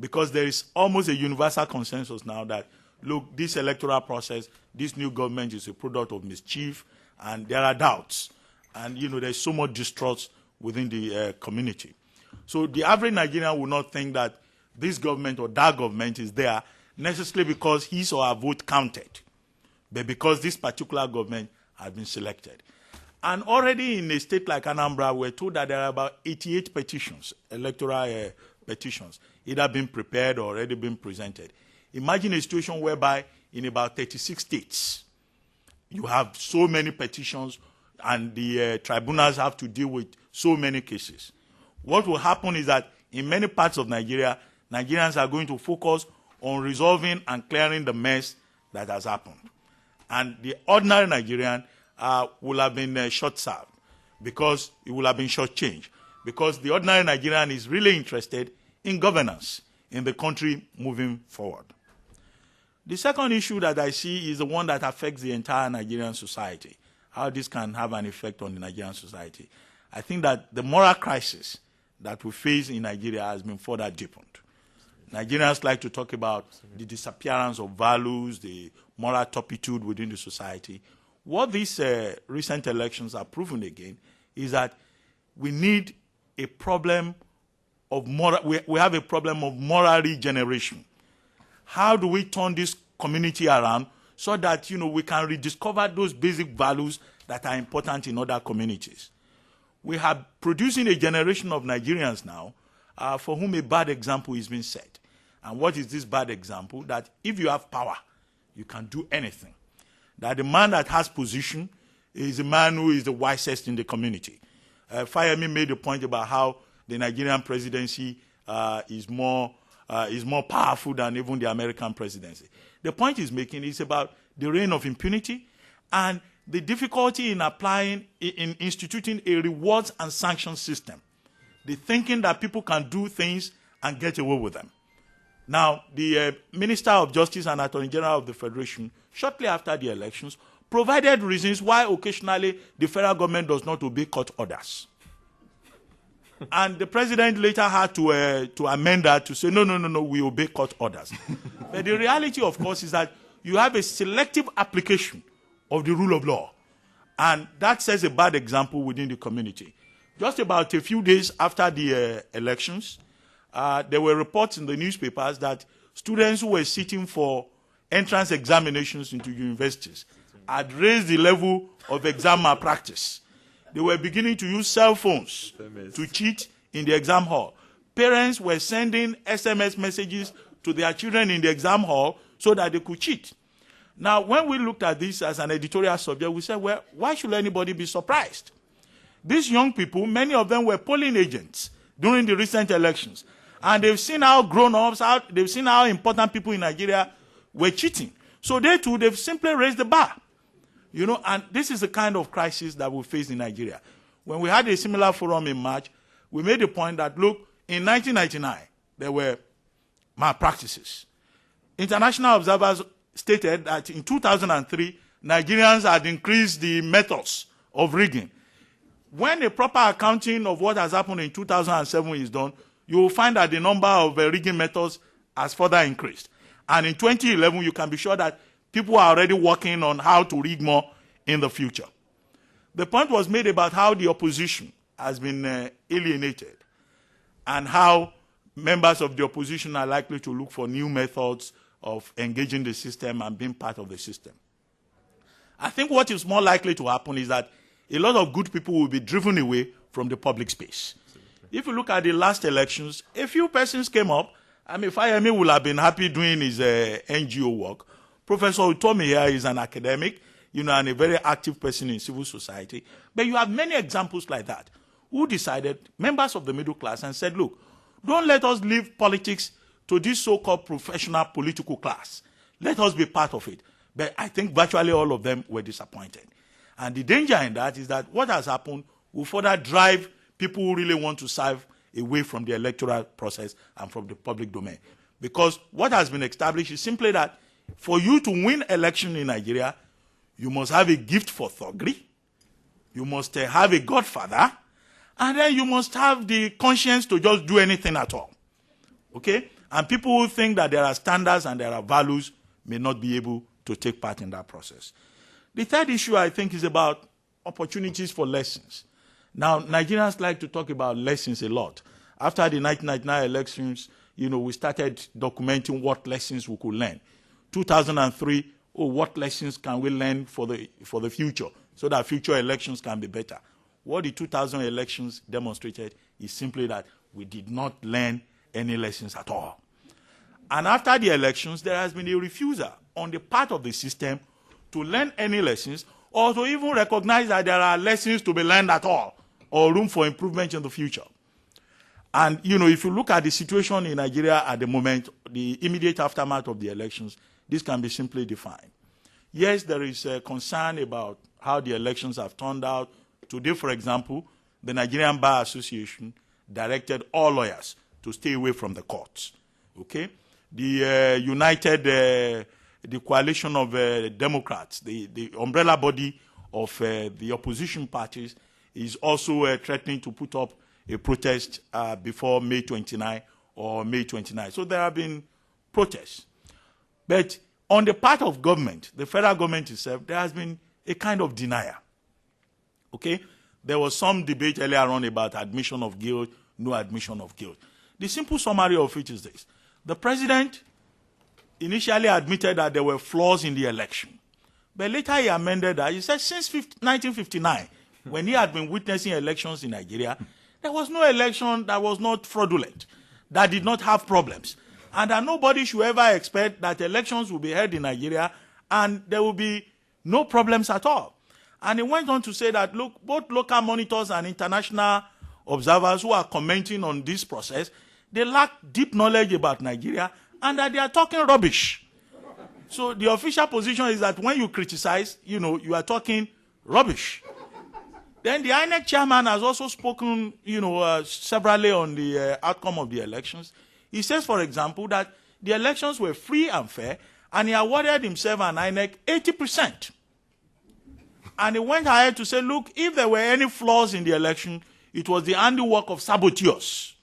S6: Because there is almost a universal consensus now that, look, this electoral process, this new government is a product of mischief, and there are doubts. And, there's so much distrust within the community. So the average Nigerian will not think that this government or that government is there necessarily because his or her vote counted, but because this particular government has been selected. And already in a state like Anambra, we're told that there are about 88 petitions, electoral petitions, either been prepared or already been presented. Imagine a situation whereby in about 36 states, you have so many petitions and the tribunals have to deal with so many cases. What will happen is that in many parts of Nigeria, Nigerians are going to focus on resolving and clearing the mess that has happened. And the ordinary Nigerian will have been short-served because it will have been short-changed. Because the ordinary Nigerian is really interested in governance in the country moving forward. The second issue that I see is the one that affects the entire Nigerian society, how this can have an effect on the Nigerian society. I think that the moral crisis that we face in Nigeria has been further deepened. Nigerians like to talk about the disappearance of values, the moral turpitude within the society. What these recent elections are proven again is that we need a problem of moral, we have a problem of moral regeneration. How do we turn this community around so that we can rediscover those basic values that are important in other communities? we are producing a generation of Nigerians now for whom a bad example is being set. And what is this bad example? That if you have power, you can do anything. That the man that has position is the man who is the wisest in the community. Fayemi made a point about how the Nigerian presidency is more powerful than even the American presidency. The point he's making is about the reign of impunity and the difficulty in instituting a rewards and sanctions system. The thinking that people can do things and get away with them. Now, the Minister of Justice and Attorney General of the Federation, shortly after the elections, provided reasons why occasionally the federal government does not obey court orders. And the president later had to amend that to say, no, we obey court orders. But the reality, of course, is that you have a selective application of the rule of law. And that sets a bad example within the community. Just about a few days after the elections, there were reports in the newspapers that students who were sitting for entrance examinations into universities had raised the level of exam malpractice. They were beginning to use cell phones to cheat in the exam hall. Parents were sending SMS messages to their children in the exam hall so that they could cheat. Now, when we looked at this as an editorial subject, we said, well, why should anybody be surprised? These young people, many of them were polling agents during the recent elections. And they've seen how grown-ups, they've seen how important people in Nigeria were cheating. So they too, they've simply raised the bar. You know, and this is the kind of crisis that we face in Nigeria. When we had a similar forum in March, we made the point that, look, in 1999, there were malpractices. International observers stated that in 2003, Nigerians had increased the methods of rigging. When a proper accounting of what has happened in 2007 is done, you will find that the number of rigging methods has further increased. And in 2011, you can be sure that people are already working on how to rig more in the future. The point was made about how the opposition has been alienated and how members of the opposition are likely to look for new methods of engaging the system and being part of the system. I think what is more likely to happen is that a lot of good people will be driven away from the public space. If you look at the last elections, a few persons came up. I mean, Fayemi would have been happy doing his NGO work. Professor Utomi here is an academic, you know, and a very active person in civil society. But you have many examples like that who decided, members of the middle class, and said, look, don't let us leave politics to this so-called professional political class. Let us be part of it. But I think virtually all of them were disappointed. And the danger in that is that what has happened will further drive people who really want to serve away from the electoral process and from the public domain. Because what has been established is simply that for you to win election in Nigeria, you must have a gift for thuggery, you must have a godfather, and then you must have the conscience to just do anything at all. Okay? And people who think that there are standards and there are values may not be able to take part in that process. The third issue, I think, is about opportunities for lessons. Now, Nigerians like to talk about lessons a lot. After the 1999 elections, you know, we started documenting what lessons we could learn. 2003, what lessons can we learn for the future so that future elections can be better? What the 2000 elections demonstrated is simply that we did not learn any lessons at all. And after the elections, there has been a refusal on the part of the system to learn any lessons or to even recognize that there are lessons to be learned at all or room for improvement in the future. And, you know, if you look at the situation in Nigeria at the moment, the immediate aftermath of the elections, this can be simply defined. Yes, there is a concern about how the elections have turned out. Today, for example, the Nigerian Bar Association directed all lawyers to stay away from the courts. Okay? The the coalition of Democrats, the umbrella body of the opposition parties, is also threatening to put up a protest before May 29 or May 29. So there have been protests. But on the part of government, the federal government itself, there has been a kind of denial. Okay? There was some debate earlier on about admission of guilt, no admission of guilt. The simple summary of it is this. The president initially admitted that there were flaws in the election. But later he amended that. He said since 1959, when he had been witnessing elections in Nigeria, there was no election that was not fraudulent, that did not have problems. And that nobody should ever expect that elections will be held in Nigeria and there will be no problems at all. And he went on to say that, look, both local monitors and international observers who are commenting on this process, they lack deep knowledge about Nigeria and that they are talking rubbish. So the official position is that when you criticize, you are talking rubbish. Then the INEC chairman has also spoken, severally on the outcome of the elections. He says, for example, that the elections were free and fair, and he awarded himself and INEC 80%. And he went ahead to say, look, if there were any flaws in the election, it was the handiwork of saboteurs.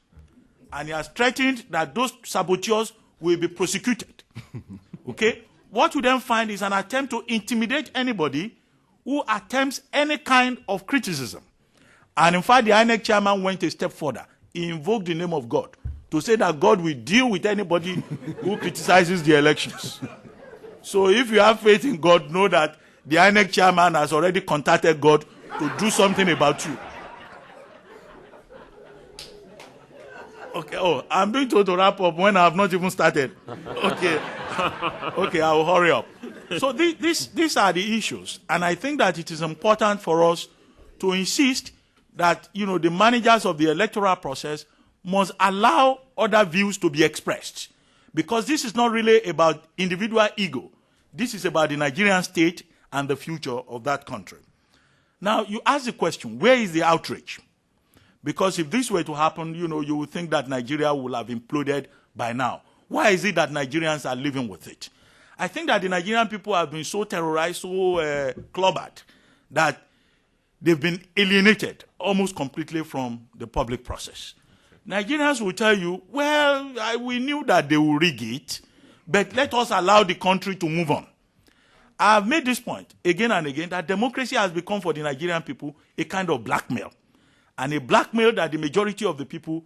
S6: And he has threatened that those saboteurs will be prosecuted. Okay? What we then find is an attempt to intimidate anybody who attempts any kind of criticism. And in fact, the INEC chairman went a step further. He invoked the name of God to say that God will deal with anybody who criticizes the elections. So if you have faith in God, know that the INEC chairman has already contacted God to do something about you. Okay, I'm being told to wrap up when I have not even started. Okay, okay, I will hurry up. So these are the issues, and I think that it is important for us to insist that the managers of the electoral process must allow other views to be expressed, because this is not really about individual ego. This is about the Nigerian state and the future of that country. Now, you ask the question, where is the outrage? Because if this were to happen, you would think that Nigeria will have imploded by now. Why is it that Nigerians are living with it? I think that the Nigerian people have been so terrorized, so clobbered, that they've been alienated almost completely from the public process. Nigerians will tell you, well, we knew that they will rig it, but let us allow the country to move on. I have made this point again and again, that democracy has become for the Nigerian people a kind of blackmail, and a blackmail that the majority of the people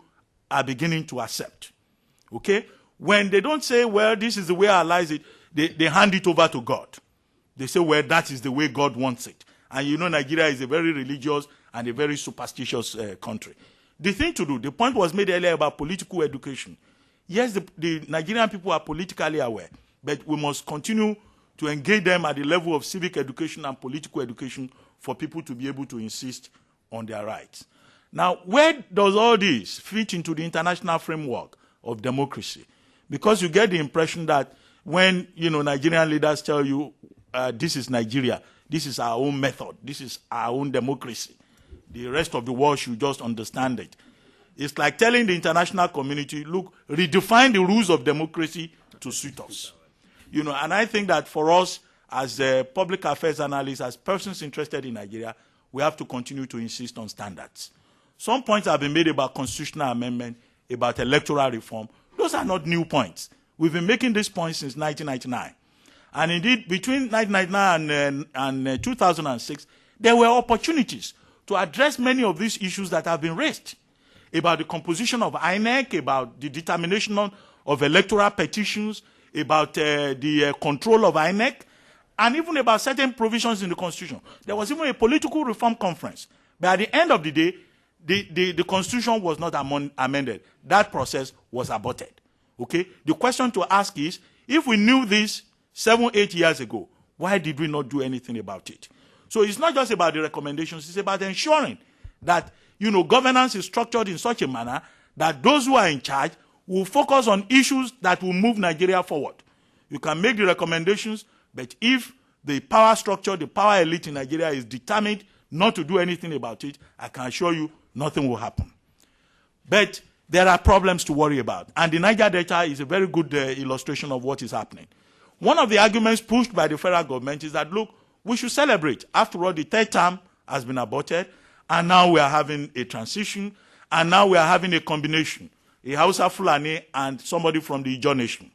S6: are beginning to accept. Okay? When they don't say, well, this is the way our lives it, they hand it over to God. They say, well, that is the way God wants it. And Nigeria is a very religious and a very superstitious country. The thing to do, the point was made earlier about political education. Yes, the Nigerian people are politically aware, but we must continue to engage them at the level of civic education and political education for people to be able to insist on their rights. Now, where does all this fit into the international framework of democracy? Because you get the impression that when Nigerian leaders tell you, this is Nigeria, this is our own method, this is our own democracy, the rest of the world should just understand it. It's like telling the international community, look, redefine the rules of democracy to suit us. And I think that for us, as public affairs analysts, as persons interested in Nigeria, we have to continue to insist on standards. Some points have been made about constitutional amendment, about electoral reform. Those are not new points. We've been making these points since 1999. And indeed, between 1999 and 2006, there were opportunities to address many of these issues that have been raised about the composition of INEC, about the determination of electoral petitions, about the control of INEC, and even about certain provisions in the Constitution. There was even a political reform conference. But at the end of the day, the Constitution was not amended. That process was aborted. Okay? The question to ask is, if we knew this 7-8 years ago, why did we not do anything about it? So it's not just about the recommendations, it's about ensuring that, governance is structured in such a manner that those who are in charge will focus on issues that will move Nigeria forward. You can make the recommendations, but if the power structure, the power elite in Nigeria is determined not to do anything about it, I can assure you nothing will happen. But there are problems to worry about. And the Niger Delta is a very good illustration of what is happening. One of the arguments pushed by the federal government is that, look, we should celebrate. After all, the third term has been aborted, and now we are having a transition, and now we are having a combination, a Hausa Fulani and somebody from the Ijaw Nation.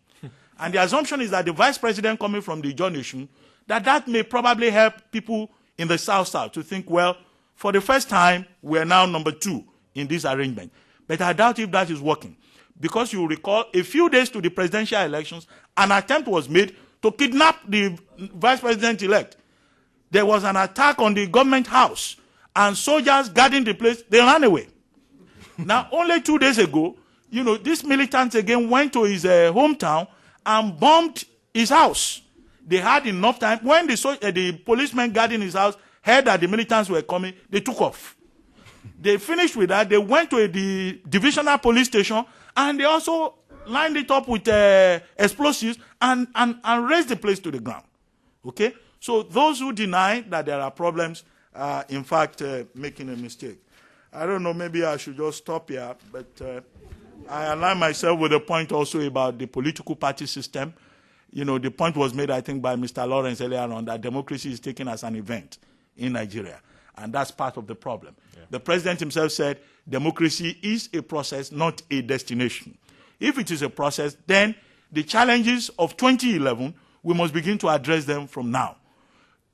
S6: And the assumption is that the vice president coming from the Ijaw Nation, that may probably help people in the South to think, well, for the first time, we are now number 2 in this arrangement. But I doubt if that is working. Because you recall, a few days to the presidential elections, an attempt was made to kidnap the vice president-elect. There was an attack on the government house, and soldiers guarding the place, they ran away. Now, only 2 days ago, these militants again went to his hometown and bombed his house. They had enough time. When the policemen guarding his house heard that the militants were coming, they took off. They finished with that. They went to the divisional police station, and they also lined it up with explosives and raised the place to the ground. Okay? So those who deny that there are problems are, in fact, making a mistake. I don't know, maybe I should just stop here, but I align myself with the point also about the political party system. The point was made, I think, by Mr. Lawrence earlier on, that democracy is taken as an event in Nigeria, and that's part of the problem. Yeah. The president himself said democracy is a process, not a destination. If it is a process, then the challenges of 2011, we must begin to address them from now.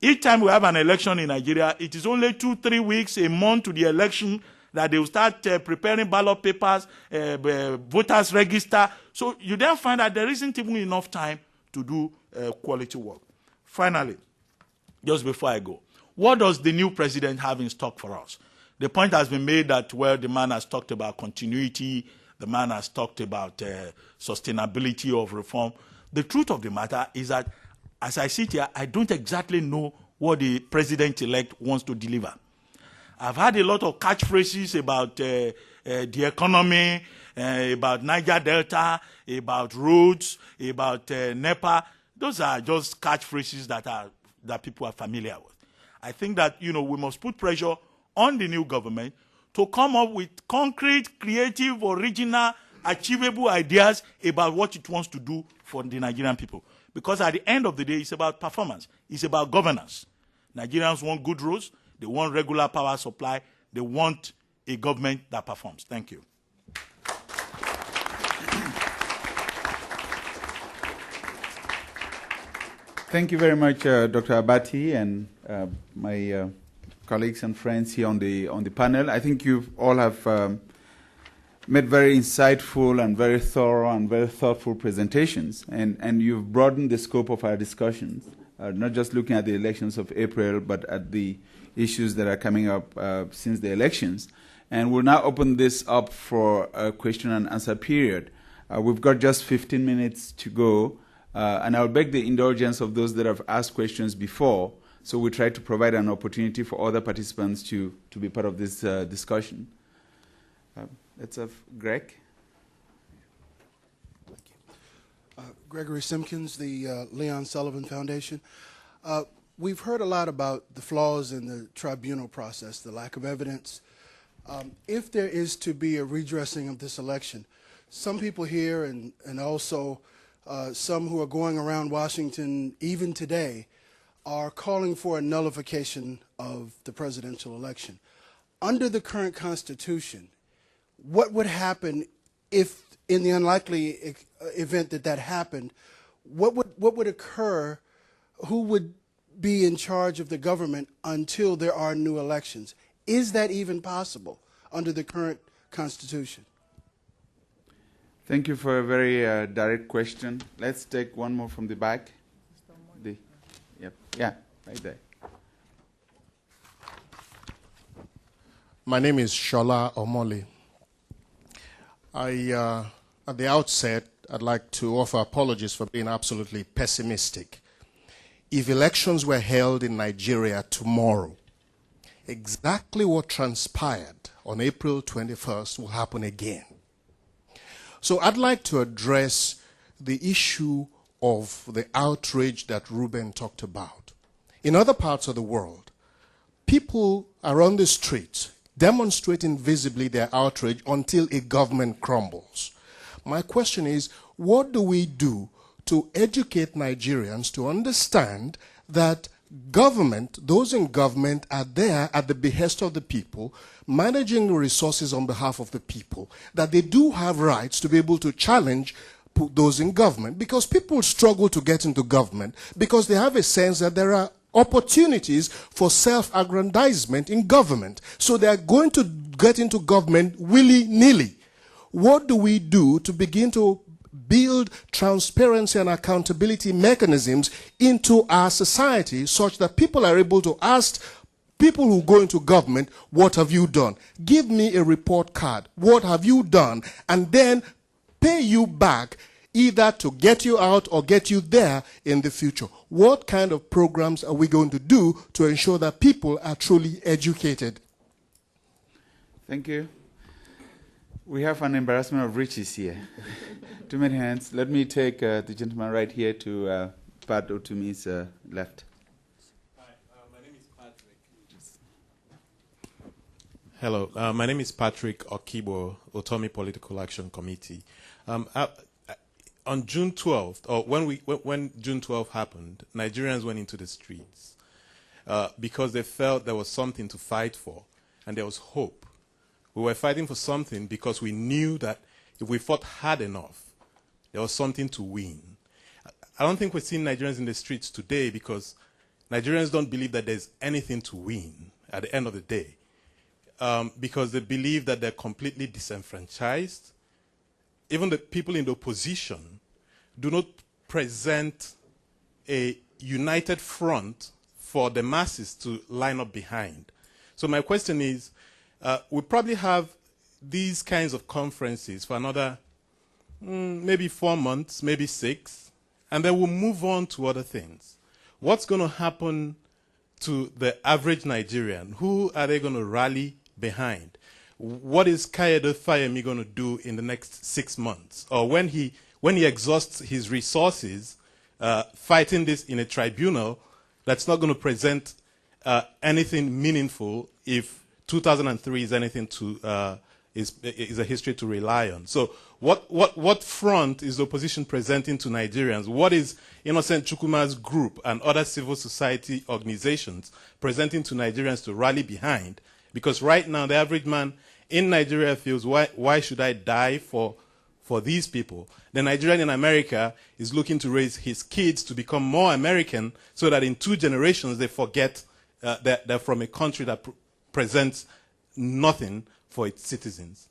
S6: Each time we have an election in Nigeria, it is only 2-3 weeks, a month to the election that they will start preparing ballot papers, voters register. So you then find that there isn't even enough time to do quality work. Finally, just before I go, what does the new president have in stock for us? The point has been made that, well, the man has talked about continuity, the man has talked about sustainability of reform. The truth of the matter is that, as I sit here, I don't exactly know what the president-elect wants to deliver. I've had a lot of catchphrases about the economy, about Niger Delta, about roads, about NEPA. Those are just catchphrases that people are familiar with. I think that, we must put pressure on the new government to come up with concrete, creative, original, achievable ideas about what it wants to do for the Nigerian people. Because at the end of the day, it's about performance. It's about governance. Nigerians want good roads. They want regular power supply. They want a government that performs. Thank you.
S2: Thank you very much, Dr. Abati, and my colleagues and friends here on the panel. I think you all have made very insightful and very thorough and very thoughtful presentations, and you've broadened the scope of our discussions, not just looking at the elections of April, but at the issues that are coming up since the elections. And we'll now open this up for a question and answer period. We've got just 15 minutes to go, and I'll beg the indulgence of those that have asked questions before, so we try to provide an opportunity for other participants to be part of this discussion. Let's have Greg.
S7: Thank you. Gregory Simpkins, the Leon Sullivan Foundation. We've heard a lot about the flaws in the tribunal process, the lack of evidence. If there is to be a redressing of this election, some people here and also some who are going around Washington even today are calling for a nullification of the presidential election. Under the current Constitution, what would happen if, in the unlikely event that that happened, what would occur? Who would be in charge of the government until there are new elections? Is that even possible under the current Constitution?
S2: Thank you for a very direct question. Let's take one more from the back. Yeah, right there.
S8: My name is Shola Omoli. At the outset, I'd like to offer apologies for being absolutely pessimistic. If elections were held in Nigeria tomorrow, exactly what transpired on April 21st will happen again. So I'd like to address the issue of the outrage that Ruben talked about. In other parts of the world, people are on the streets demonstrating visibly their outrage until a government crumbles. My question is, what do we do to educate Nigerians to understand that government, those in government, are there at the behest of the people, managing the resources on behalf of the people, that they do have rights to be able to challenge those in government? Because people struggle to get into government because they have a sense that there are opportunities for self-aggrandizement in government. So they are going to get into government willy-nilly. What do we do to begin to build transparency and accountability mechanisms into our society such that people are able to ask People who go into government, what have you done? Give me a report card. What have you done? And then pay you back either to get you out or get you there in the future. What kind of programs are we going to do to ensure that people are truly educated?
S2: Thank you. We have an embarrassment of riches here. Too many hands. Let me take the gentleman right here to Pat Otumi's left.
S9: Hi, my name is Patrick. Hello, my name is Patrick Okibo, Otomi Political Action Committee. On June 12th, or when June 12th happened, Nigerians went into the streets because they felt there was something to fight for, and there was hope. We were fighting for something because we knew that if we fought hard enough, there was something to win. I don't think we're seeing Nigerians in the streets today because Nigerians don't believe that there's anything to win at the end of the day, because they believe that they're completely disenfranchised. Even the people in the opposition do not present a united front for the masses to line up behind. So my question is, we probably have these kinds of conferences for another maybe 4 months, maybe 6, and then we'll move on to other things. What's going to happen to the average Nigerian? Who are they going to rally behind? What is Kayode Fayemi going to do in the next 6 months? Or when he exhausts his resources fighting this in a tribunal that's not going to present anything meaningful if 2003 is anything to is a history to rely on. So what front is the opposition presenting to Nigerians? What is Innocent Chukwuma's group and other civil society organizations presenting to Nigerians to rally behind? Because right now the average man in Nigeria feels, why should I die for these people? The Nigerian in America is looking to raise his kids to become more American so that in 2 generations they forget that they're from a country that presents nothing for its citizens.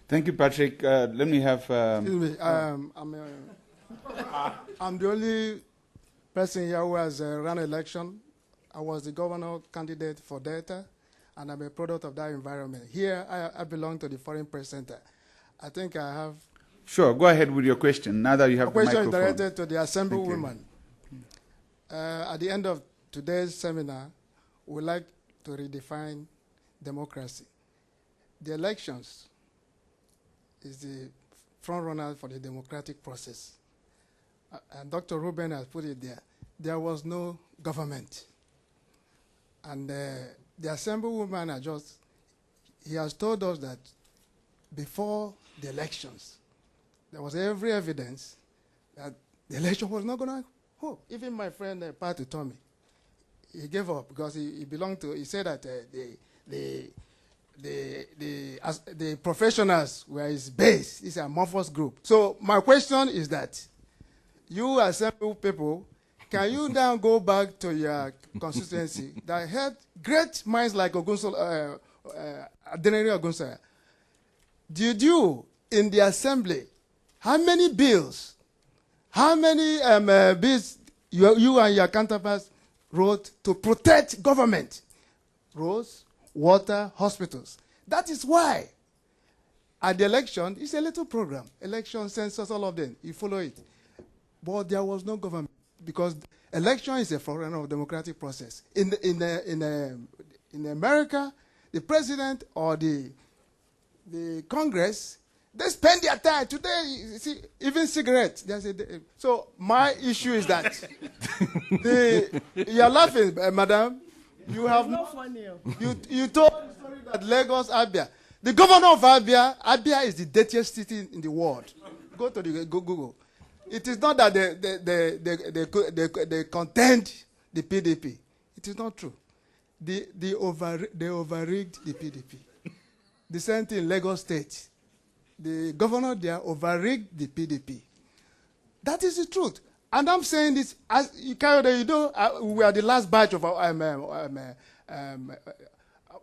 S2: Thank you, Patrick. Let me have...
S10: Excuse me, I'm the only person here who has run election. I was the governor candidate for Delta, and I'm a product of that environment. Here, I belong to the Foreign Press Center. I think I have...
S2: Sure, go ahead with your question, now that you have the microphone.
S10: The question is directed to the Assemblywoman. At the end of today's seminar, we'd like to redefine democracy. The elections is the front runner for the democratic process. And Dr. Ruben has put it there. There was no government. And the Assemblywoman he has told us that before the elections, there was every evidence that the election was not going to hold. Even my friend Pat Otumi, he gave up because he said that the professionals were his base. It's an amorphous group. So my question is that you Assembly people, can you now go back to your constituency that had great minds like Adeneri Ogunsoya? Did you, in the Assembly, how many bills you and your counterparts wrote to protect government? Roads, water, hospitals. That is why at the election, it's a little program. Election, census, all of them. You follow it. But there was no government because election is a forerunner of democratic process. In America, the president or the Congress, they spend their time. Today, you see, even cigarettes. So my issue is that you're laughing, madam. You have
S3: not funny.
S10: You told the story that Lagos, Abia. The governor of Abia is the dirtiest city in the world. Go to the Google. It is not that they contend the PDP. It is not true. They overrigged the PDP. The same thing in Lagos State. The governor there overrigged the PDP. That is the truth. And I'm saying this, as we are the last batch of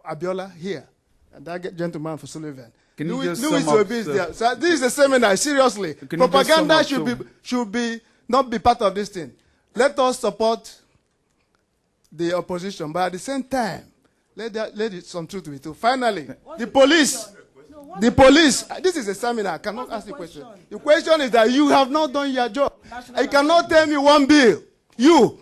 S10: Abiola here. And that gentleman for Sullivan.
S2: Can you
S10: Louis
S2: just sum up
S10: there. So this is a seminar, seriously. Propaganda should not be part of this thing. Let us support the opposition, but at the same time, let some truth be told. Finally, the police, this is a seminar, I cannot ask the question. The question is that you have not done your job. You cannot tell me one bill you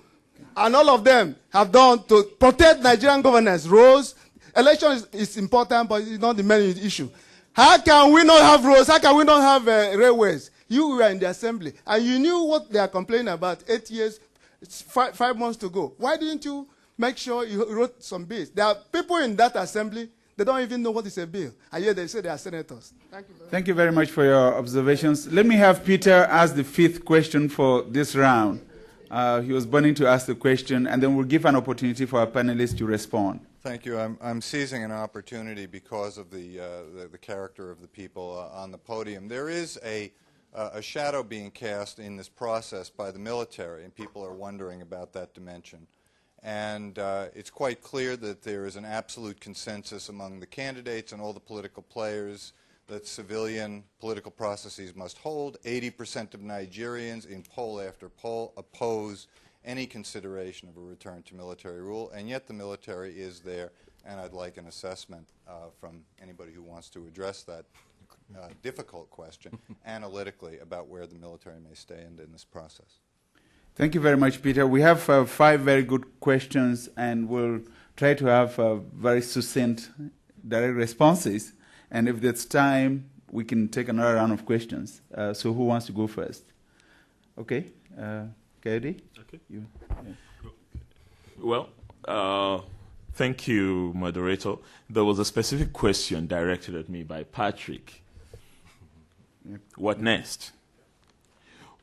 S10: and all of them have done to protect Nigerian governance. Roads, election is important, but it's not the main issue. How can we not have roads? How can we not have railways? You were in the assembly, and you knew what they are complaining about 8 years, 5 months to go. Why didn't you make sure you wrote some bills? There are people in that assembly, they don't even know what is a bill, and yet they say they are senators.
S2: Thank you very much for your observations. Let me have Peter ask the 5th question for this round. He was burning to ask the question, and then we'll give an opportunity for our panelists to respond.
S11: Thank you. I'm seizing an opportunity because of the character of the people on the podium. There is a shadow being cast in this process by the military, and people are wondering about that dimension. And it's quite clear that there is an absolute consensus among the candidates and all the political players that civilian political processes must hold. 80% of Nigerians in poll after poll oppose any consideration of a return to military rule, and yet the military is there, and I'd like an assessment from anybody who wants to address that difficult question analytically about where the military may stand in this process.
S2: Thank you very much, Peter. We have 5 very good questions, and we'll try to have very succinct, direct responses. And if there's time, we can take another round of questions. So who wants to go first? Okay. Kayode?
S4: Okay.
S2: You,
S4: yeah. Well, thank you, moderator. There was a specific question directed at me by Patrick.
S2: Yep.
S4: What next?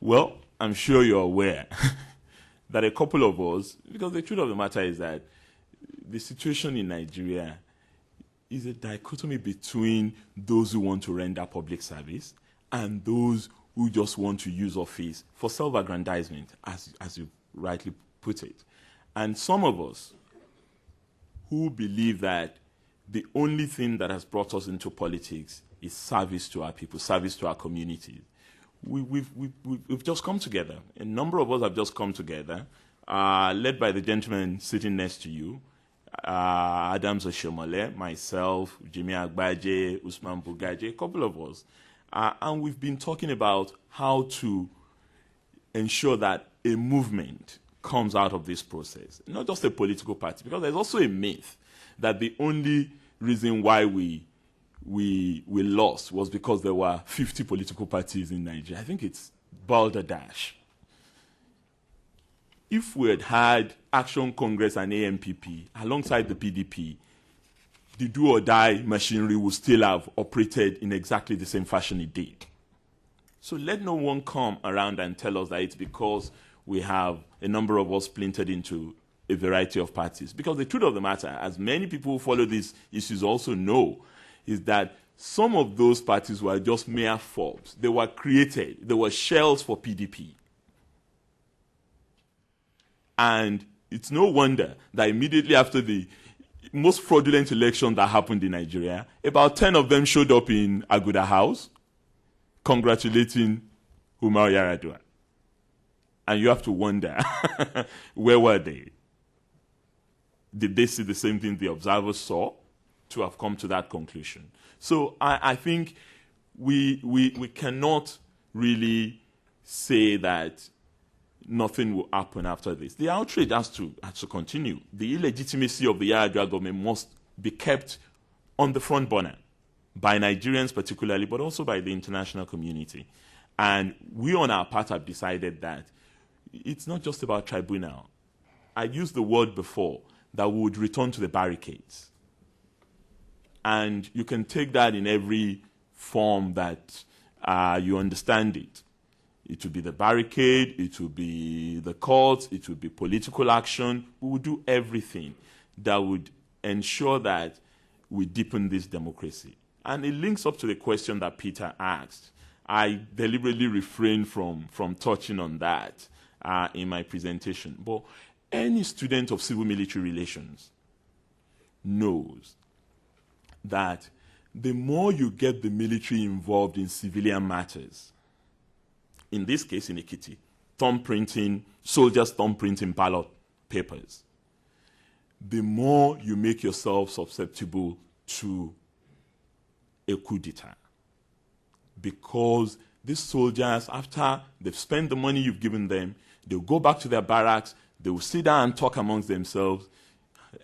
S4: Well, I'm sure you're aware that a couple of us, because the truth of the matter is that the situation in Nigeria is a dichotomy between those who want to render public service and those who just want to use office for self-aggrandizement, as you rightly put it. And some of us who believe that the only thing that has brought us into politics is service to our people, service to our communities. We've just come together. A number of us have just come together, led by the gentleman sitting next to you, Adams Oshomole, myself, Jimmy Agbaje, Usman Bugaje, a couple of us. And we've been talking about how to ensure that a movement comes out of this process, not just a political party, because there's also a myth that the only reason why we lost was because there were 50 political parties in Nigeria. I think it's balderdash. If we had had Action Congress and AMPP alongside the PDP, the do-or-die machinery would still have operated in exactly the same fashion it did. So let no one come around and tell us that it's because we have a number of us splintered into a variety of parties. Because the truth of the matter, as many people who follow these issues also know, is that some of those parties were just mere forbs. They were created. They were shells for PDP. And it's no wonder that immediately after the most fraudulent election that happened in Nigeria, about 10 of them showed up in Aguda House congratulating Umar Yar'Adua. And you have to wonder, where were they? Did they see the same thing the observers saw to have come to that conclusion? So I think we cannot really say that nothing will happen after this. The outrage has to continue. The illegitimacy of the Yar'Adua government must be kept on the front burner by Nigerians particularly, but also by the international community. And we on our part have decided that it's not just about tribunal. I used the word before that we would return to the barricades. And you can take that in every form that you understand it. It will be the barricade, it will be the courts, it will be political action. We will do everything that would ensure that we deepen this democracy. And it links up to the question that Peter asked. I deliberately refrained from touching on that in my presentation. But any student of civil-military relations knows that the more you get the military involved in civilian matters, in this case in Ekiti, soldiers thumbprinting ballot papers, the more you make yourself susceptible to a coup d'etat. Because these soldiers, after they've spent the money you've given them, they'll go back to their barracks, they will sit down and talk amongst themselves.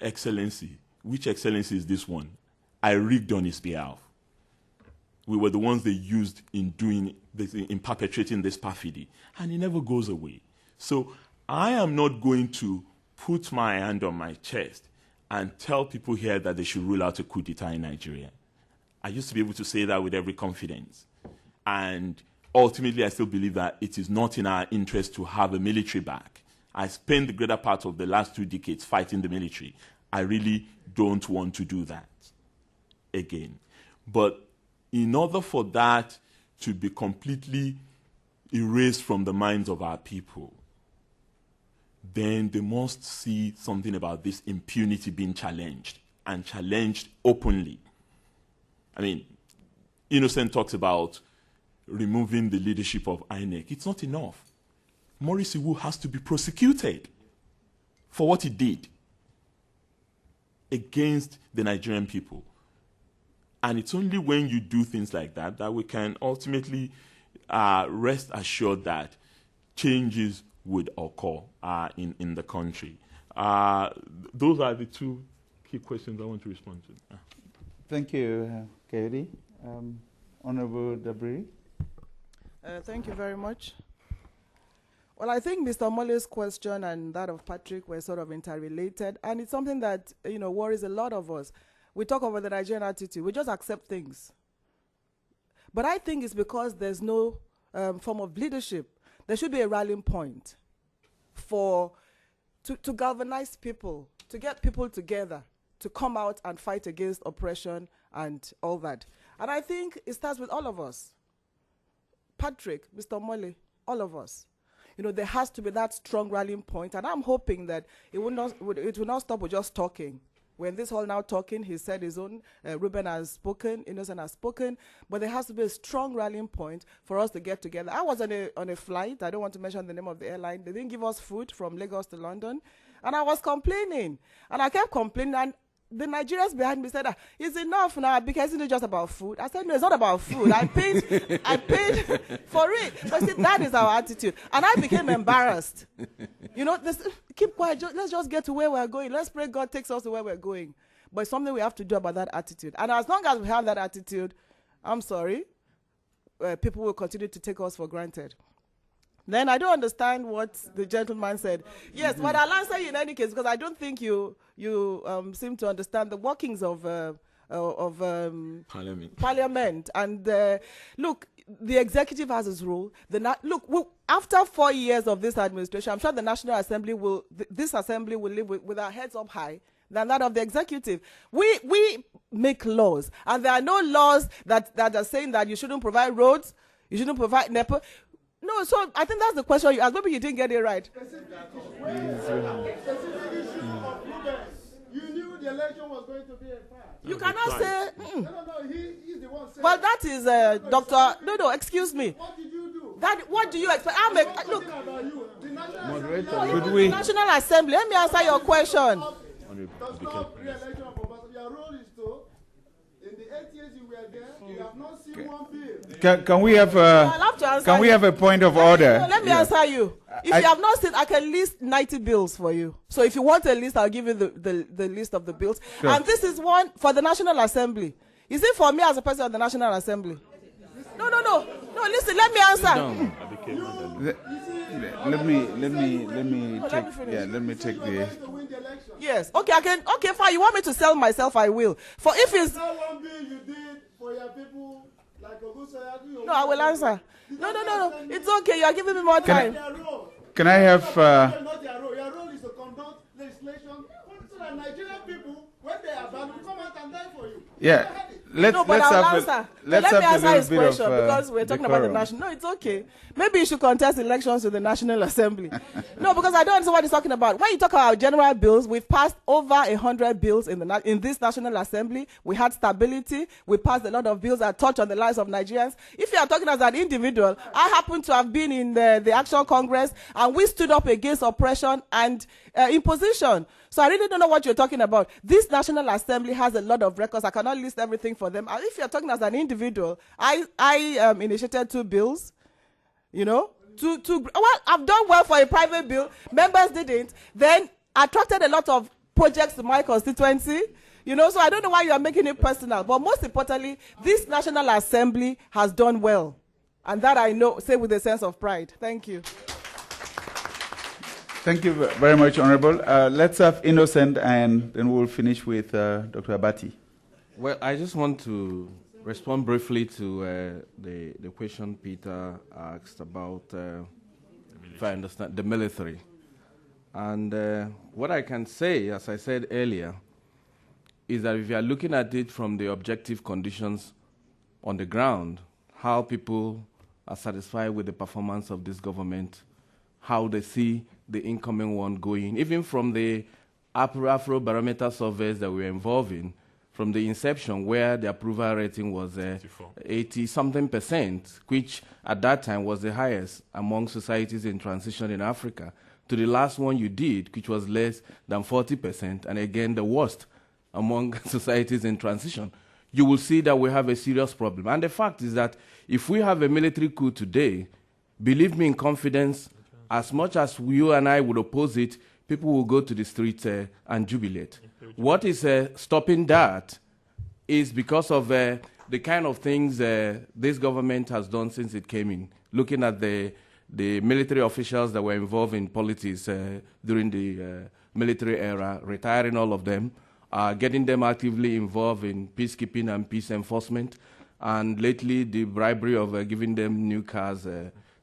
S4: Excellency, which excellency is this one? I rigged on his behalf. We were the ones they used in doing this, in perpetrating this perfidy. And it never goes away. So I am not going to put my hand on my chest and tell people here that they should rule out a coup d'etat in Nigeria. I used to be able to say that with every confidence. And ultimately, I still believe that it is not in our interest to have a military back. I spent the greater part of the last 2 decades fighting the military. I really don't want to do that again. But in order for that to be completely erased from the minds of our people, then they must see something about this impunity being challenged, and challenged openly. I mean, Innocent talks about removing the leadership of INEC. It's not enough. Maurice Iwu has to be prosecuted for what he did against the Nigerian people. And it's only when you do things like that that we can ultimately rest assured that changes would occur in the country. Those are the 2 key questions I want to respond to.
S2: Thank you, Katie. Honorable Dabiri.
S3: Thank you very much. Well, I think Mr. Mole's question and that of Patrick were sort of interrelated, and it's something that worries a lot of us. We talk about the Nigerian attitude. We just accept things. But I think it's because there's no form of leadership. There should be a rallying point to galvanize people, to get people together, to come out and fight against oppression and all that. And I think it starts with all of us. Patrick, Mr. Mole, all of us. There has to be that strong rallying point, and I'm hoping that it will not stop with just talking. We're in this hall now talking. He said his own. Ruben has spoken. Innocent has spoken. But there has to be a strong rallying point for us to get together. I was on a flight. I don't want to mention the name of the airline. They didn't give us food from Lagos to London. And I was complaining. And I kept complaining. And the Nigerians behind me said, it's enough now because it's not just about food. I said, no, it's not about food. I paid for it. But see, that is our attitude. And I became embarrassed. Keep quiet. Let's just get to where we're going. Let's pray God takes us to where we're going. But it's something we have to do about that attitude. And as long as we have that attitude, I'm sorry, people will continue to take us for granted. Then I don't understand what the gentleman said. Yes, but I'll answer you in any case because I don't think you seem to understand the workings of Parliament. And look, the executive has its role. After 4 years of this administration, I'm sure the National Assembly this assembly will live with our heads up high than that of the executive. We make laws, and there are no laws that are saying that you shouldn't provide roads, you shouldn't provide NEPA. No, so I think that's the question you asked. Maybe you didn't get it right.
S10: You knew the election was going to be a fact.
S3: You cannot say.
S10: No, he's the one saying.
S3: Well, that is Dr. No, excuse me.
S10: What did you do?
S3: What do you expect? Look.
S10: The
S3: National Assembly. Let me answer your question.
S10: Does not re-election of Obasanjo. Your role is to, in the 8 years you were there, you have not seen one bill.
S2: Can we have a point of order?
S3: Let me answer you. If you have not seen, I can list 90 bills for you. So if you want a list, I'll give you the list of the bills. Sure. And this is one for the National Assembly. Is it for me as a president of the National Assembly? No. Listen, let me answer.
S2: Let me take the.
S3: Yes. Okay. Okay. Fine. You want me to sell myself? I will. For if it's.
S10: One bill you did for your people.
S3: No, I will answer. No. It's okay. You are giving me more time.
S2: Can I have?
S10: Not your role. Your role is to conduct legislation so that Nigerian people, when they are banned, will come out and die for you.
S2: Yeah. Let's
S3: I'll answer.
S2: let's
S3: let me
S2: have a
S3: answer his
S2: little bit of
S3: question because we're talking about the
S2: decorum.
S3: national. No, it's okay. Maybe you should contest elections with the National Assembly. No, because I don't understand what he's talking about. When you talk about general bills, we've passed over 100 bills in this National Assembly. We had stability. We passed a lot of bills that touch on the lives of Nigerians. If you are talking as an individual, I happen to have been in the Action Congress, and we stood up against oppression and imposition. So I really don't know what you're talking about. This National Assembly has a lot of records. I cannot list everything for them. And if you're talking as an individual, I initiated 2 bills, you know. Well, I've done well for a private bill. Members didn't. Then attracted a lot of projects to my constituency. You know, so I don't know why you are making it personal. But most importantly, this National Assembly has done well. And that I know, say with a sense of pride. Thank you.
S2: Thank you very much, Honorable. Let's have Innocent, and then we'll finish with Dr. Abati.
S5: Well, I just want to respond briefly to the question Peter asked about, if I understand, the military. And what I can say, as I said earlier, is that if you are looking at it from the objective conditions on the ground, how people are satisfied with the performance of this government, how they see the incoming one going, even from the Afro Barometer surveys that we were involved in, from the inception where the approval rating was 80-something%, which at that time was the highest among societies in transition in Africa, to the last one you did, which was less than 40%, and again the worst among societies in transition, you will see that we have a serious problem. And the fact is that if we have a military coup today, believe me in confidence, as much as you and I would oppose it, people will go to the streets and jubilate. What is stopping that is because of the kind of things this government has done since it came in, looking at the military officials that were involved in politics during the military era, retiring all of them, getting them actively involved in peacekeeping and peace enforcement, and lately the bribery of giving them new cars,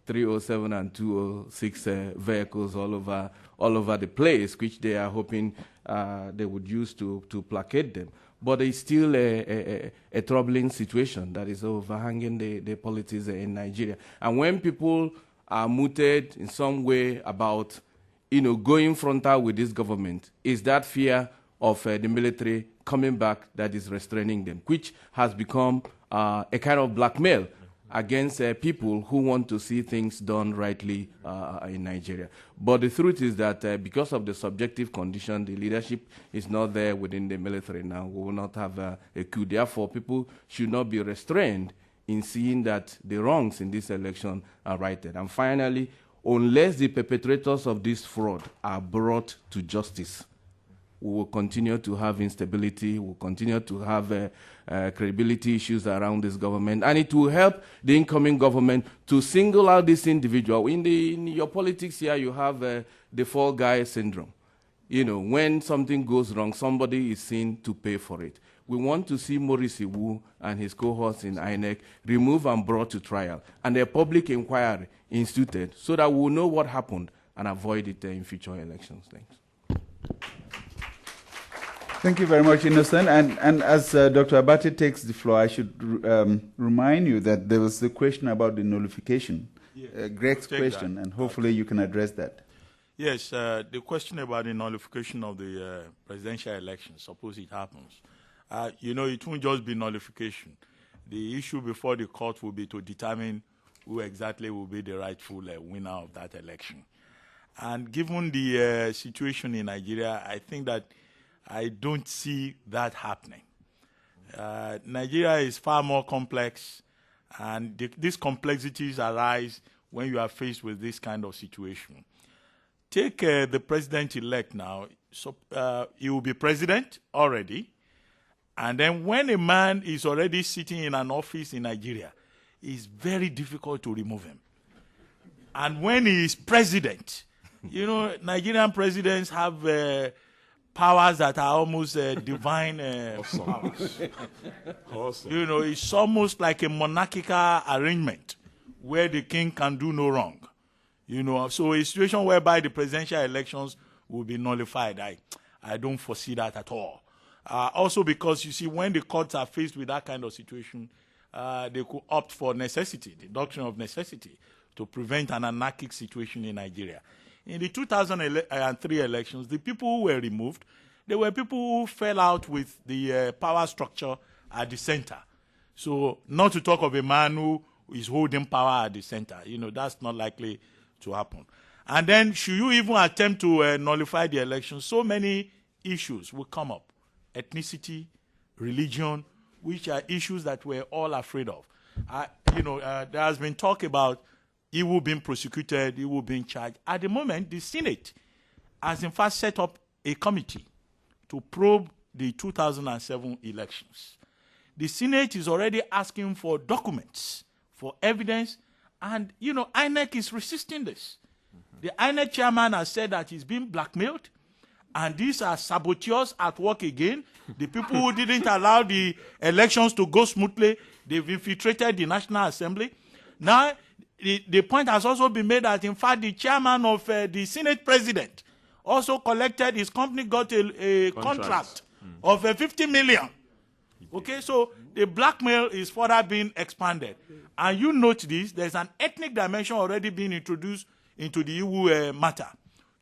S5: 307 and 206 vehicles all over the place, which they are hoping they would use to placate them. But it's still a troubling situation that is overhanging the politics in Nigeria. And when people are mooted in some way about, going frontal with this government, is that fear of the military coming back that is restraining them, which has become a kind of blackmail against people who want to see things done rightly in Nigeria. But the truth is that because of the subjective condition, the leadership is not there within the military now. We will not have a coup. Therefore, people should not be restrained in seeing that the wrongs in this election are righted. And finally, unless the perpetrators of this fraud are brought to justice, we will continue to have instability, we will continue to have credibility issues around this government, and it will help the incoming government to single out this individual. In your politics here, you have the fall guy syndrome. When something goes wrong, somebody is seen to pay for it. We want to see Maurice Iwu and his cohorts in INEC removed and brought to trial, and a public inquiry instituted so that we will know what happened and avoid it in future elections. Thanks.
S2: Thank you very much, Innocent. And as Dr. Abati takes the floor, I should remind you that there was a question about the nullification, Greg's question, and hopefully you can address that.
S6: Yes, the question about the nullification of the presidential election, suppose it happens. It won't just be nullification. The issue before the court will be to determine who exactly will be the rightful winner of that election. And given the situation in Nigeria, I think that I don't see that happening. Nigeria is far more complex, and these complexities arise when you are faced with this kind of situation. Take the president-elect now. So, he will be president already, and then when a man is already sitting in an office in Nigeria, it's very difficult to remove him. And when he is president, Nigerian presidents have powers that are almost divine powers. Awesome. It's almost like a monarchical arrangement where the king can do no wrong. So a situation whereby the presidential elections will be nullified, I don't foresee that at all. Also because, when the courts are faced with that kind of situation, they could opt for necessity, the doctrine of necessity, to prevent an anarchic situation in Nigeria. In the 2003 elections, the people who were removed, they were people who fell out with the power structure at the center. So not to talk of a man who is holding power at the center. You know, that's not likely to happen. And then should you even attempt to nullify the election, so many issues will come up. Ethnicity, religion, which are issues that we're all afraid of. There has been talk about Iwu being prosecuted, Iwu being charged. At the moment, the Senate has in fact set up a committee to probe the 2007 elections. The Senate is already asking for documents, for evidence, and, INEC is resisting this. The INEC chairman has said that he's being blackmailed, and these are saboteurs at work again. The people who didn't allow the elections to go smoothly, they've infiltrated the National Assembly. Now, the point has also been made that, in fact, the chairman of the Senate president also collected, his company got a contract of 50 million. Okay, so the blackmail is further being expanded. And you note this, there's an ethnic dimension already being introduced into the Iwu matter.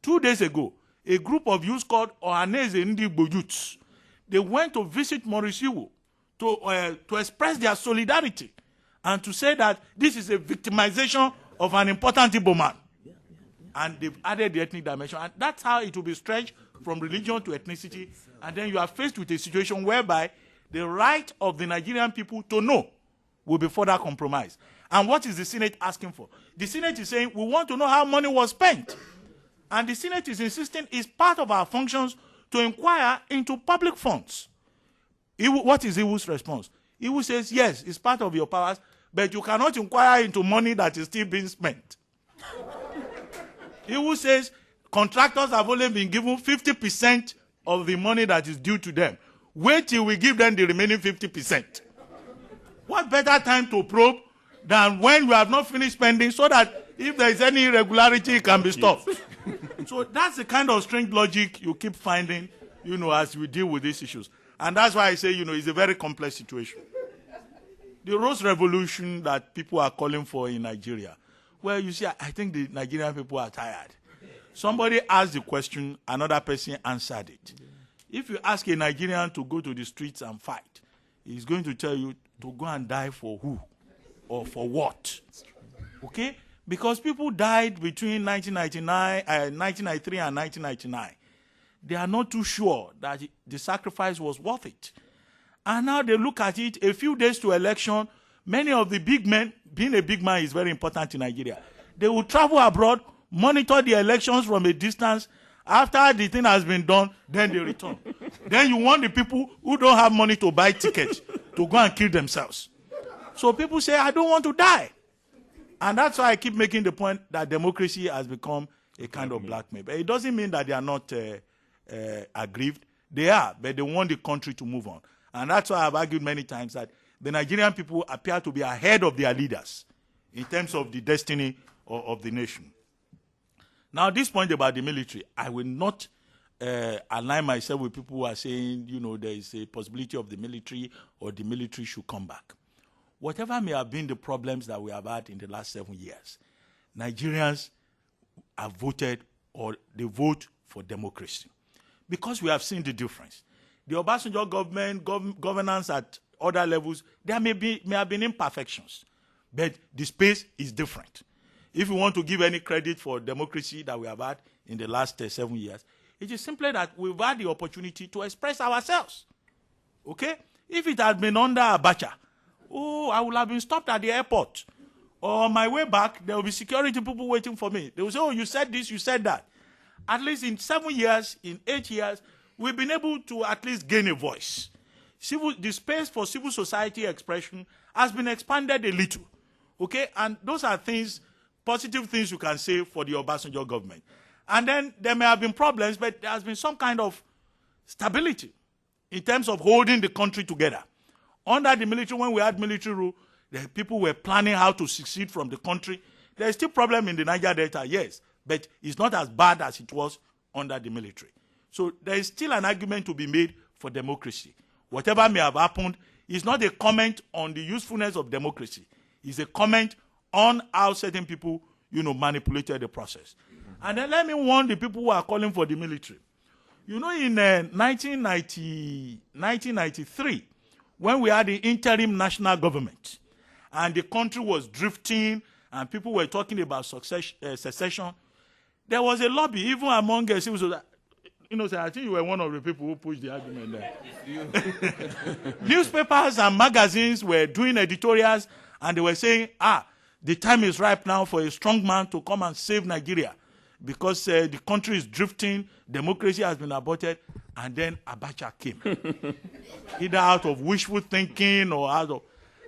S6: 2 days ago, a group of youths called Ohaneze Ndigbo Youths, they went to visit Maurice Iwu to express their solidarity and to say that this is a victimization of an important Igbo man. And they've added the ethnic dimension. And that's how it will be stretched from religion to ethnicity. And then you are faced with a situation whereby the right of the Nigerian people to know will be further compromised. And what is the Senate asking for? The Senate is saying, we want to know how money was spent. And the Senate is insisting it's part of our functions to inquire into public funds. What is Iwu's response? Iwu says, yes, it's part of your powers, but you cannot inquire into money that is still being spent. Iwu says contractors have only been given 50% of the money that is due to them. Wait till we give them the remaining 50%. What better time to probe than when you have not finished spending, so that if there is any irregularity, it can be stopped. So that's the kind of strange logic you keep finding, as we deal with these issues. And that's why I say, it's a very complex situation. The Rose Revolution that people are calling for in Nigeria, well, you see, I think the Nigerian people are tired. Somebody asked the question, another person answered it. If you ask a Nigerian to go to the streets and fight, he's going to tell you to go and die for who or for what. Okay? Because people died between 1993 and 1999. They are not too sure that the sacrifice was worth it. And now they look at it, a few days to election, many of the big men, being a big man is very important in Nigeria, they will travel abroad, monitor the elections from a distance. After the thing has been done, then they return. Then you want the people who don't have money to buy tickets to go and kill themselves. So people say, I don't want to die. And that's why I keep making the point that democracy has become a kind of blackmail. But it doesn't mean that they are not aggrieved. They are, but they want the country to move on. And that's why I've argued many times that the Nigerian people appear to be ahead of their leaders in terms of the destiny of the nation. Now, this point about the military, I will not align myself with people who are saying, there is a possibility of the military or the military should come back. Whatever may have been the problems that we have had in the last 7 years, Nigerians have voted, or they vote for democracy. Because we have seen the difference. The Obasanjo government, governance at other levels, there may have been imperfections, but the space is different. If you want to give any credit for democracy that we have had in the last 7 years, it is simply that we've had the opportunity to express ourselves. Okay? If it had been under Abacha, I would have been stopped at the airport. Or on my way back, there will be security people waiting for me. They will say, you said this, you said that. At least in 7 years, in 8 years, we've been able to at least gain a voice. The space for civil society expression has been expanded a little. Okay? And those are things, positive things you can say for the Obasanjo government. And then there may have been problems, but there has been some kind of stability in terms of holding the country together. Under the military, when we had military rule, the people were planning how to succeed from the country. There is still problem in the Niger Delta, yes, but it's not as bad as it was under the military. So there is still an argument to be made for democracy. Whatever may have happened, It's not a comment on the usefulness of democracy. It's a comment on how certain people, manipulated the process. And then let me warn the people who are calling for the military. In 1993, when we had the interim national government, and the country was drifting, and people were talking about secession, there was a lobby, even among civil society. I think you were one of the people who pushed the argument there. Newspapers and magazines were doing editorials, and they were saying, the time is ripe now for a strong man to come and save Nigeria, because the country is drifting, democracy has been aborted, and then Abacha came. Either out of wishful thinking or out of...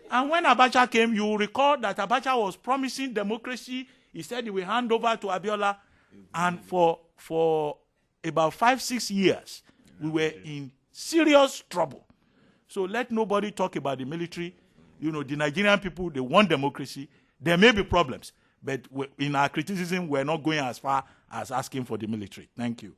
S6: And when Abacha came, you recall that Abacha was promising democracy. He said he will hand over to Abiola, and for about 5-6 years, we were in serious trouble. So let nobody talk about the military. The Nigerian people, they want democracy. There may be problems, but in our criticism, we're not going as far as asking for the military. Thank you.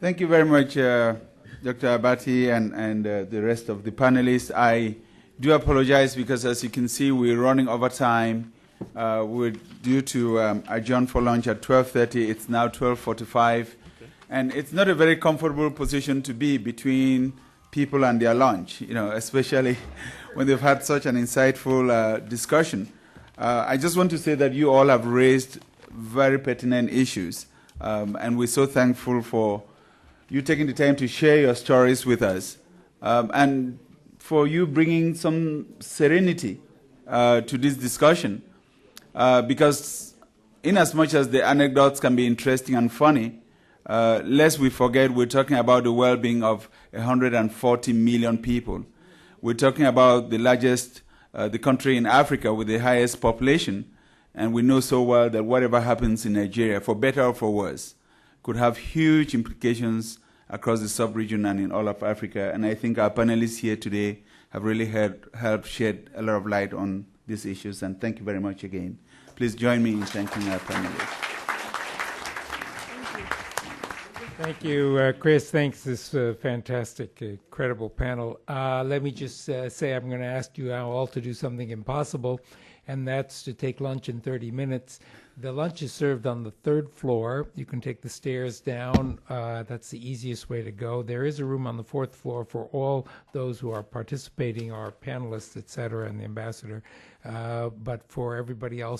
S2: Thank you very much, Dr. Abati and the rest of the panelists. I do apologize because, as you can see, we're running over time. We're due to adjourn for lunch at 12:30. It's now 12:45. Okay. And it's not a very comfortable position to be between people and their lunch, especially when they've had such an insightful discussion. I just want to say that you all have raised very pertinent issues, and we're so thankful for you taking the time to share your stories with us, and for you bringing some serenity to this discussion, because in as much as the anecdotes can be interesting and funny, lest we forget we're talking about the well-being of 140 million people. We're talking about the largest, the country in Africa with the highest population, and we know so well that whatever happens in Nigeria, for better or for worse, could have huge implications across the sub-region and in all of Africa. And I think our panelists here today have really helped shed a lot of light on these issues. And thank you very much again. Please join me in thanking our panelists.
S1: Thank you, Chris. Thanks, this fantastic, incredible panel. Let me just say I'm going to ask you all to do something impossible, and that's to take lunch in 30 minutes. The lunch is served on the 3rd floor. You can take the stairs down. That's the easiest way to go. There is a room on the 4th floor for all those who are participating, our panelists, et cetera, and the ambassador. But for everybody else,